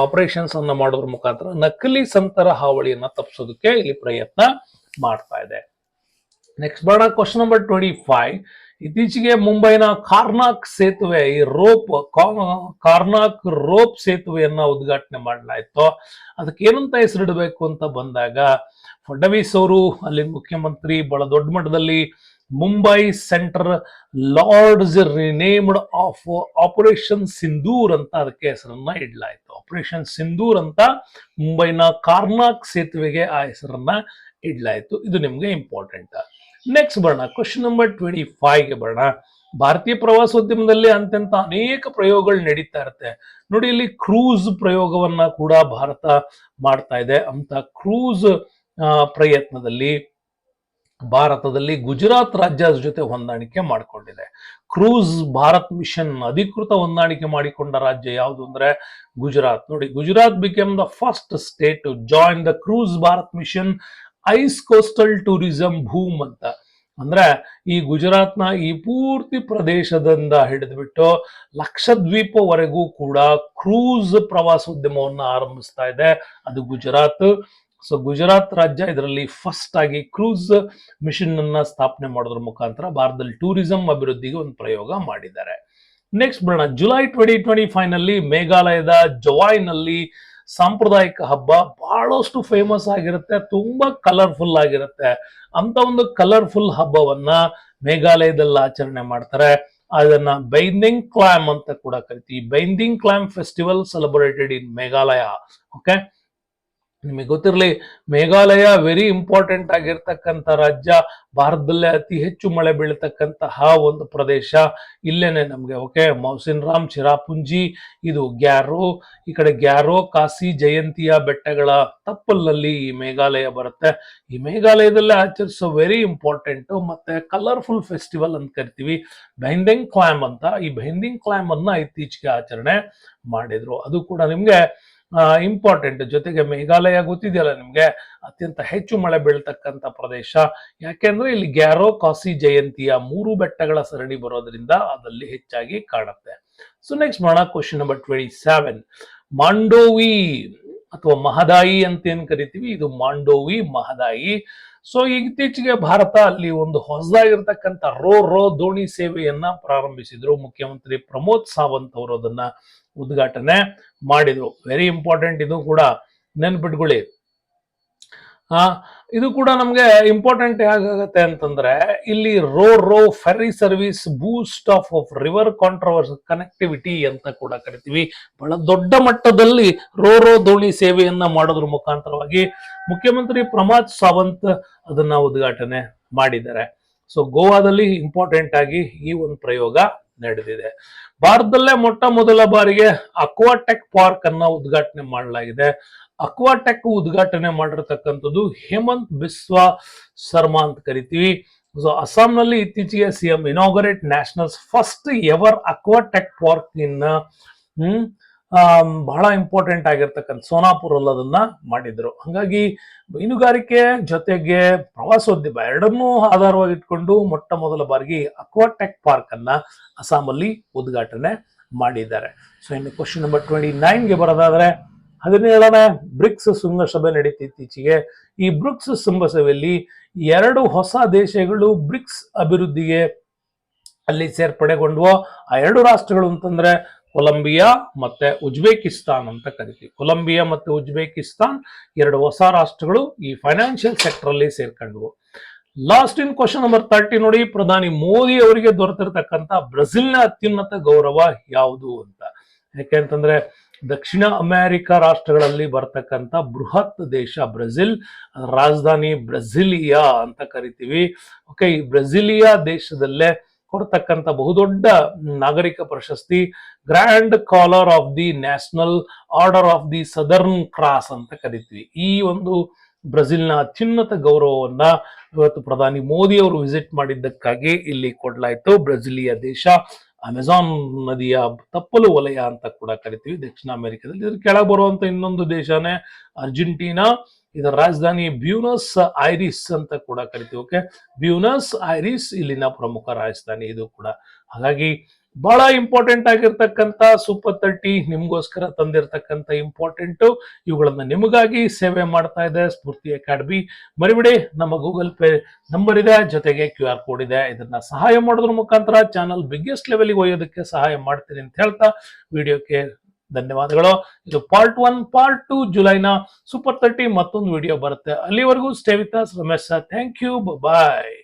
ಆಪರೇಷನ್ಸ್ ಅನ್ನ ಮಾಡೋದ್ರ ಮುಖಾಂತರ ನಕಲಿ ಸಂತರ ಹಾವಳಿಯನ್ನ ತಪ್ಪಿಸೋದಕ್ಕೆ ಇಲ್ಲಿ ಪ್ರಯತ್ನ ಮಾಡ್ತಾ ಇದೆ. ನೆಕ್ಸ್ಟ್ ಬರೋಣ. Question number 25. ಇತ್ತೀಚೆಗೆ ಮುಂಬೈನ ಕಾರ್ನಾಕ್ ಸೇತುವೆ, ಈ ಕಾರ್ನಾಕ್ ರೋಪ್ ಸೇತುವೆಯನ್ನ ಉದ್ಘಾಟನೆ ಮಾಡಲಾಯಿತು. ಅದಕ್ಕೆ ಏನಂತ ಹೆಸರಿಡಬೇಕು ಅಂತ ಬಂದಾಗ ಫಡ್ನವೀಸ್ ಅವರು ಅಲ್ಲಿ ಮುಖ್ಯಮಂತ್ರಿ ಬಹಳ ದೊಡ್ಡ ಮಟ್ಟದಲ್ಲಿ Mumbai Central lords renamed of Operation Sindoor ಅಂತ ಅದಕ್ಕೆ ಹೆಸರನ್ನ ಇಡಲಾಯಿತು. ಆಪರೇಷನ್ ಸಿಂಧೂರ್ ಅಂತ ಮುಂಬೈನ ಕಾರ್ನಾಕ್ ಸೇತುವೆಗೆ ಆ ಹೆಸರನ್ನ ಇಡಲಾಯಿತು. ಇದು ನಿಮ್ಗೆ ಇಂಪಾರ್ಟೆಂಟ್. ನೆಕ್ಸ್ಟ್ ಬರೋಣ, ಕ್ವಶನ್ ನಂಬರ್ 25ಗೆ ಬರೋಣ. ಭಾರತೀಯ ಪ್ರವಾಸೋದ್ಯಮದಲ್ಲಿ ಅಂತ್ಯಂತ ಅನೇಕ ಪ್ರಯೋಗಗಳು ನಡೀತಾ ಇರುತ್ತೆ ನೋಡಿ. ಇಲ್ಲಿ ಕ್ರೂಸ್ ಪ್ರಯೋಗವನ್ನ ಕೂಡ ಭಾರತ ಮಾಡ್ತಾ ಇದೆ. ಅಂತ ಕ್ರೂಸ್ ಪ್ರಯತ್ನದಲ್ಲಿ ಭಾರತದಲ್ಲಿ ಗುಜರಾತ್ ರಾಜ್ಯ ಜೊತೆ ಹೊಂದಾಣಿಕೆ ಮಾಡಿಕೊಂಡಿದೆ. ಕ್ರೂಸ್ ಭಾರತ್ ಮಿಷನ್ ಅಧಿಕೃತ ಹೊಂದಾಣಿಕೆ ಮಾಡಿಕೊಂಡ ರಾಜ್ಯ ಯಾವುದು ಅಂದ್ರೆ ಗುಜರಾತ್. ನೋಡಿ, Gujarat became the first state to join the cruise Bharat mission as coastal tourism boom ಅಂತ. ಅಂದ್ರೆ ಈ ಗುಜರಾತ್ನ ಈ ಪೂರ್ತಿ ಪ್ರದೇಶದಿಂದ ಹಿಡಿದ್ಬಿಟ್ಟು ಲಕ್ಷದ್ವೀಪವರೆಗೂ ಕೂಡ ಕ್ರೂಸ್ ಪ್ರವಾಸೋದ್ಯಮವನ್ನು ಆರಂಭಿಸ್ತಾ ಇದೆ ಅದು ಗುಜರಾತ್. ಸೊ ಗುಜರಾತ್ ರಾಜ್ಯ ಇದರಲ್ಲಿ ಫಸ್ಟ್ ಆಗಿ ಕ್ರೂಸ್ ಮಿಷನ್ ಅನ್ನ ಸ್ಥಾಪನೆ ಮಾಡೋದ್ರ ಮುಖಾಂತರ ಭಾರತದಲ್ಲಿ ಟೂರಿಸಂ ಅಭಿವೃದ್ಧಿಗೆ ಒಂದು ಪ್ರಯೋಗ ಮಾಡಿದ್ದಾರೆ. ನೆಕ್ಸ್ಟ್ ಬರೋಣ, ಜುಲೈ 2025 ನಲ್ಲಿ ಮೇಘಾಲಯದ ಜವಾಯ್ನಲ್ಲಿ ಸಾಂಪ್ರದಾಯಿಕ ಹಬ್ಬ ಬಹಳಷ್ಟು ಫೇಮಸ್ ಆಗಿರುತ್ತೆ, ತುಂಬಾ ಕಲರ್ಫುಲ್ ಆಗಿರುತ್ತೆ. ಅಂತ ಒಂದು ಕಲರ್ಫುಲ್ ಹಬ್ಬವನ್ನ ಮೇಘಾಲಯದಲ್ಲಿ ಆಚರಣೆ ಮಾಡ್ತಾರೆ. ಅದನ್ನ ಬೈಂದಿಂಗ್ ಕ್ಲಾಮ್ ಅಂತ ಕೂಡ ಕರಿತೀವಿ. Behdien Khlam festival celebrated in Meghalaya. Okay, ನಿಮಗೆ ಗೊತ್ತಿರಲಿ, ಮೇಘಾಲಯ ವೆರಿ ಇಂಪಾರ್ಟೆಂಟ್ ಆಗಿರ್ತಕ್ಕಂಥ ರಾಜ್ಯ. ಭಾರತದಲ್ಲೇ ಅತಿ ಹೆಚ್ಚು ಮಳೆ ಬೀಳತಕ್ಕಂತಹ ಒಂದು ಪ್ರದೇಶ ಇಲ್ಲೇನೆ ನಮ್ಗೆ. ಓಕೆ, ಮೌಸಿನ್ ರಾಮ್, ಚಿರಾಪುಂಜಿ, ಇದು ಗ್ಯಾರೋ, ಈ ಕಡೆ ಗ್ಯಾರೋ, ಕಾಸಿ, ಜಯಂತಿಯ ಬೆಟ್ಟಗಳ ತಪ್ಪಲಲ್ಲಿ ಈ ಮೇಘಾಲಯ ಬರುತ್ತೆ. ಈ ಮೇಘಾಲಯದಲ್ಲೇ ಆಚರಿಸೋ ವೆರಿ ಇಂಪಾರ್ಟೆಂಟ್ ಮತ್ತೆ ಕಲರ್ಫುಲ್ ಫೆಸ್ಟಿವಲ್ ಅಂತ ಕರಿತೀವಿ ಬೈಂದಿಂಗ್ ಕ್ಲಾಮ್ ಅಂತ. ಈ ಬೈಂದಿಂಗ್ ಕ್ಲಾಮ್ ಅನ್ನ ಇತ್ತೀಚೆಗೆ ಆಚರಣೆ ಮಾಡಿದ್ರು. ಅದು ಕೂಡ ನಿಮ್ಗೆ ಇಂಪಾರ್ಟೆಂಟ್. ಜೊತೆಗೆ ಮೇಘಾಲಯ ಗೊತ್ತಿದೆಯಲ್ಲ ನಿಮ್ಗೆ, ಅತ್ಯಂತ ಹೆಚ್ಚು ಮಳೆ ಬೀಳ್ತಕ್ಕಂಥ ಪ್ರದೇಶ. ಯಾಕೆಂದ್ರೆ ಇಲ್ಲಿ ಗ್ಯಾರೋ, ಕಾಸಿ, ಜಯಂತಿಯ 3 ಬೆಟ್ಟಗಳ ಸರಣಿ ಬರೋದ್ರಿಂದ ಅದಲ್ಲಿ ಹೆಚ್ಚಾಗಿ ಕಾಣುತ್ತೆ. ಸೊ ನೆಕ್ಸ್ಟ್ ಮಾಡೋಣ, ಕ್ವಶನ್ ನಂಬರ್ 27. ಮಾಂಡೋವಿ ಅಥವಾ ಮಹದಾಯಿ ಅಂತ ಏನ್ ಕರಿತೀವಿ, ಇದು ಮಾಂಡೋವಿ ಮಹದಾಯಿ. ಸೊ ಇತ್ತೀಚೆಗೆ ಭಾರತ ಅಲ್ಲಿ ಒಂದು ಹೊಸದಾಗಿರ್ತಕ್ಕಂಥ ರೋ ದೋಣಿ ಸೇವೆಯನ್ನ ಪ್ರಾರಂಭಿಸಿದ್ರು. ಮುಖ್ಯಮಂತ್ರಿ ಪ್ರಮೋದ್ ಸಾವಂತ್ ಅವರು ಅದನ್ನ ಉದ್ಘಾಟನೆ ಮಾಡಿದ್ರು. ವೆರಿ ಇಂಪಾರ್ಟೆಂಟ್, ಇದು ಕೂಡ ನೆನ್ಪಿಟ್ಕೊಳ್ಳಿ. ಇದು ಕೂಡ ನಮ್ಗೆ ಇಂಪಾರ್ಟೆಂಟ್ ಹೇಗಾಗತ್ತೆ ಅಂತಂದ್ರೆ, ಇಲ್ಲಿ ro ferry service boost of river ಕಾಂಟ್ರವರ್ಸ್ ಕನೆಕ್ಟಿವಿಟಿ ಅಂತ ಕೂಡ ಕರಿತೀವಿ. ಬಹಳ ದೊಡ್ಡ ಮಟ್ಟದಲ್ಲಿ ರೋ ದೋಣಿ ಸೇವೆಯನ್ನ ಮಾಡೋದ್ರ ಮುಖಾಂತರವಾಗಿ ಮುಖ್ಯಮಂತ್ರಿ ಪ್ರಮೋದ್ ಸಾವಂತ್ ಅದನ್ನ ಉದ್ಘಾಟನೆ ಮಾಡಿದ್ದಾರೆ. ಸೊ ಗೋವಾದಲ್ಲಿ ಇಂಪಾರ್ಟೆಂಟ್ ಆಗಿ ಈ ಒಂದು ಪ್ರಯೋಗ ನಡೆದಿದೆ. ಭಾರತದಲ್ಲೇ ಮೊಟ್ಟ ಮೊದಲ ಬಾರಿಗೆ ಅಕ್ವಾಟೆಕ್ ಪಾರ್ಕ್ ಅನ್ನ ಉದ್ಘಾಟನೆ ಮಾಡಲಾಗಿದೆ. ಅಕ್ವಾಟೆಕ್ ಉದ್ಘಾಟನೆ ಮಾಡಿರ್ತಕ್ಕಂಥದ್ದು ಹೇಮಂತ್ ಬಿಸ್ವಾ ಶರ್ಮಾ ಅಂತ ಕರಿತೀವಿ. ಸೊ ಅಸ್ಸಾಂನಲ್ಲಿ ಇತ್ತೀಚೆಗೆ CM inaugurate nationals first ever aquatech park in ಬಹಳ ಇಂಪಾರ್ಟೆಂಟ್ ಆಗಿರ್ತಕ್ಕಂಥ ಸೋನಾಪುರ್ ಅಲ್ಲಿ ಅದನ್ನ ಮಾಡಿದ್ರು. ಹಾಗಾಗಿ ಮೀನುಗಾರಿಕೆ ಜೊತೆಗೆ ಪ್ರವಾಸೋದ್ಯಮ ಎರಡನ್ನೂ ಆಧಾರವಾಗಿ ಇಟ್ಕೊಂಡು ಮೊಟ್ಟ ಮೊದಲ ಬಾರಿಗೆ ಅಕ್ವಾಟೆಕ್ ಪಾರ್ಕ್ ಅನ್ನ ಅಸ್ಸಾಮಲ್ಲಿ ಉದ್ಘಾಟನೆ ಮಾಡಿದ್ದಾರೆ. ಸೊ ಇನ್ನು ಕ್ವಶನ್ ನಂಬರ್ 29ಗೆ ಬರೋದಾದ್ರೆ, 17ನೇ ಬ್ರಿಕ್ಸ್ ಶೃಂಗಸಭೆ ನಡೀತಿ ಇತ್ತೀಚೆಗೆ. ಈ ಬ್ರಿಕ್ಸ್ ಶೃಂಗಸಭೆಯಲ್ಲಿ 2 ಹೊಸ ದೇಶಗಳು ಬ್ರಿಕ್ಸ್ ಅಭಿವೃದ್ಧಿಗೆ ಅಲ್ಲಿ ಸೇರ್ಪಡೆಗೊಂಡ್ವು. ಆ 2 ರಾಷ್ಟ್ರಗಳು ಅಂತಂದ್ರೆ ಕೊಲಂಬಿಯಾ ಮತ್ತೆ ಉಜ್ಬೇಕಿಸ್ತಾನ್ ಅಂತ ಕರಿತೀವಿ. ಕೊಲಂಬಿಯಾ ಮತ್ತೆ ಉಜ್ಬೇಕಿಸ್ತಾನ್ 2 ಹೊಸ ರಾಷ್ಟ್ರಗಳು ಈ ಫೈನಾನ್ಷಿಯಲ್ ಸೆಕ್ಟರ್ ಅಲ್ಲಿ ಸೇರ್ಕೊಂಡ್ವು. ಲಾಸ್ಟ್ ಇನ್ ಕ್ವಶನ್ ನಂಬರ್ 30 ನೋಡಿ, ಪ್ರಧಾನಿ ಮೋದಿ ಅವರಿಗೆ ದೊರೆತಿರ್ತಕ್ಕಂಥ ಬ್ರೆಜಿಲ್ನ ಅತ್ಯುನ್ನತ ಗೌರವ ಯಾವುದು ಅಂತ. ಯಾಕೆಂತಂದ್ರೆ ದಕ್ಷಿಣ ಅಮೆರಿಕ ರಾಷ್ಟ್ರಗಳಲ್ಲಿ ಬರ್ತಕ್ಕಂಥ ಬೃಹತ್ ದೇಶ ಬ್ರೆಜಿಲ್, ರಾಜಧಾನಿ ಬ್ರೆಜಿಲಿಯಾ ಅಂತ ಕರಿತೀವಿ. ಓಕೆ, ಈ ಬ್ರೆಜಿಲಿಯಾ ದೇಶದಲ್ಲೇ ಕೊಡ್ತಕ್ಕಂಥ ಬಹುದೊಡ್ಡ ನಾಗರಿಕ ಪ್ರಶಸ್ತಿ Grand Collar of the National Order of the Southern Cross ಅಂತ ಕರಿತೀವಿ. ಈ ಒಂದು ಬ್ರೆಜಿಲ್ನ ಅತ್ಯುನ್ನತ ಗೌರವವನ್ನ ಇವತ್ತು ಪ್ರಧಾನಿ ಮೋದಿ ಅವರು ವಿಸಿಟ್ ಮಾಡಿದ್ದಕ್ಕಾಗಿ ಇಲ್ಲಿ ಕೊಡ್ಲಾಯ್ತು. ಬ್ರೆಜಿಲಿಯಾ ದೇಶ ಅಮೆಜಾನ್ ನದಿಯ ತಪ್ಪಲು ವಲಯ ಅಂತ ಕೂಡ ಕರಿತೀವಿ ದಕ್ಷಿಣ ಅಮೆರಿಕದಲ್ಲಿ. ಇದ್ರ ಕೆಳಗೆ ಬರುವಂತ ಇನ್ನೊಂದು ದೇಶನೇ ಅರ್ಜೆಂಟೀನಾ. ಇದರ ರಾಜಧಾನಿ ಬ್ಯೂನಸ್ ಐರಿಸ್ ಅಂತ ಕೂಡ ಕರಿತೀವಿ. ಓಕೆ, ಬ್ಯೂನಸ್ ಐರಿಸ್ ಇಲ್ಲಿನ ಪ್ರಮುಖ ರಾಜಧಾನಿ ಇದು ಕೂಡ. ಹಾಗಾಗಿ ಬಹಳ ಇಂಪಾರ್ಟೆಂಟ್ ಆಗಿರ್ತಕ್ಕಂಥ ಸೂಪರ್ 30 ನಿಮ್ಗೋಸ್ಕರ ತಂದಿರತಕ್ಕಂಥ ಇಂಪಾರ್ಟೆಂಟ್ ಇವುಗಳನ್ನ ನಿಮಗಾಗಿ ಸೇವೆ ಮಾಡ್ತಾ ಇದೆ ಸ್ಫೂರ್ತಿ ಅಕಾಡೆಮಿ. ಮರಿಬಿಡಿ, ನಮ್ಮ ಗೂಗಲ್ ಪೇ ನಂಬರ್ ಇದೆ, ಜೊತೆಗೆ QR ಕೋಡ್ ಇದೆ. ಇದನ್ನ ಸಹಾಯ ಮಾಡೋದ್ರ ಮುಖಾಂತರ ಚಾನಲ್ ಬಿಗ್ಗೆಸ್ಟ್ ಲೆವೆಲ್ಗೆ ಒಯ್ಯೋದಕ್ಕೆ ಸಹಾಯ ಮಾಡ್ತೀನಿ ಅಂತ ಹೇಳ್ತಾ ವಿಡಿಯೋಕ್ಕೆ ಧನ್ಯವಾದಗಳು. ಇದು ಪಾರ್ಟ್ 1. ಪಾರ್ಟ್ 2 ಜುಲೈನ ಸೂಪರ್ 30 ಮತ್ತೊಂದು ವಿಡಿಯೋ ಬರುತ್ತೆ. ಅಲ್ಲಿವರೆಗೂ stay with us. Ramesh, thank you, bye.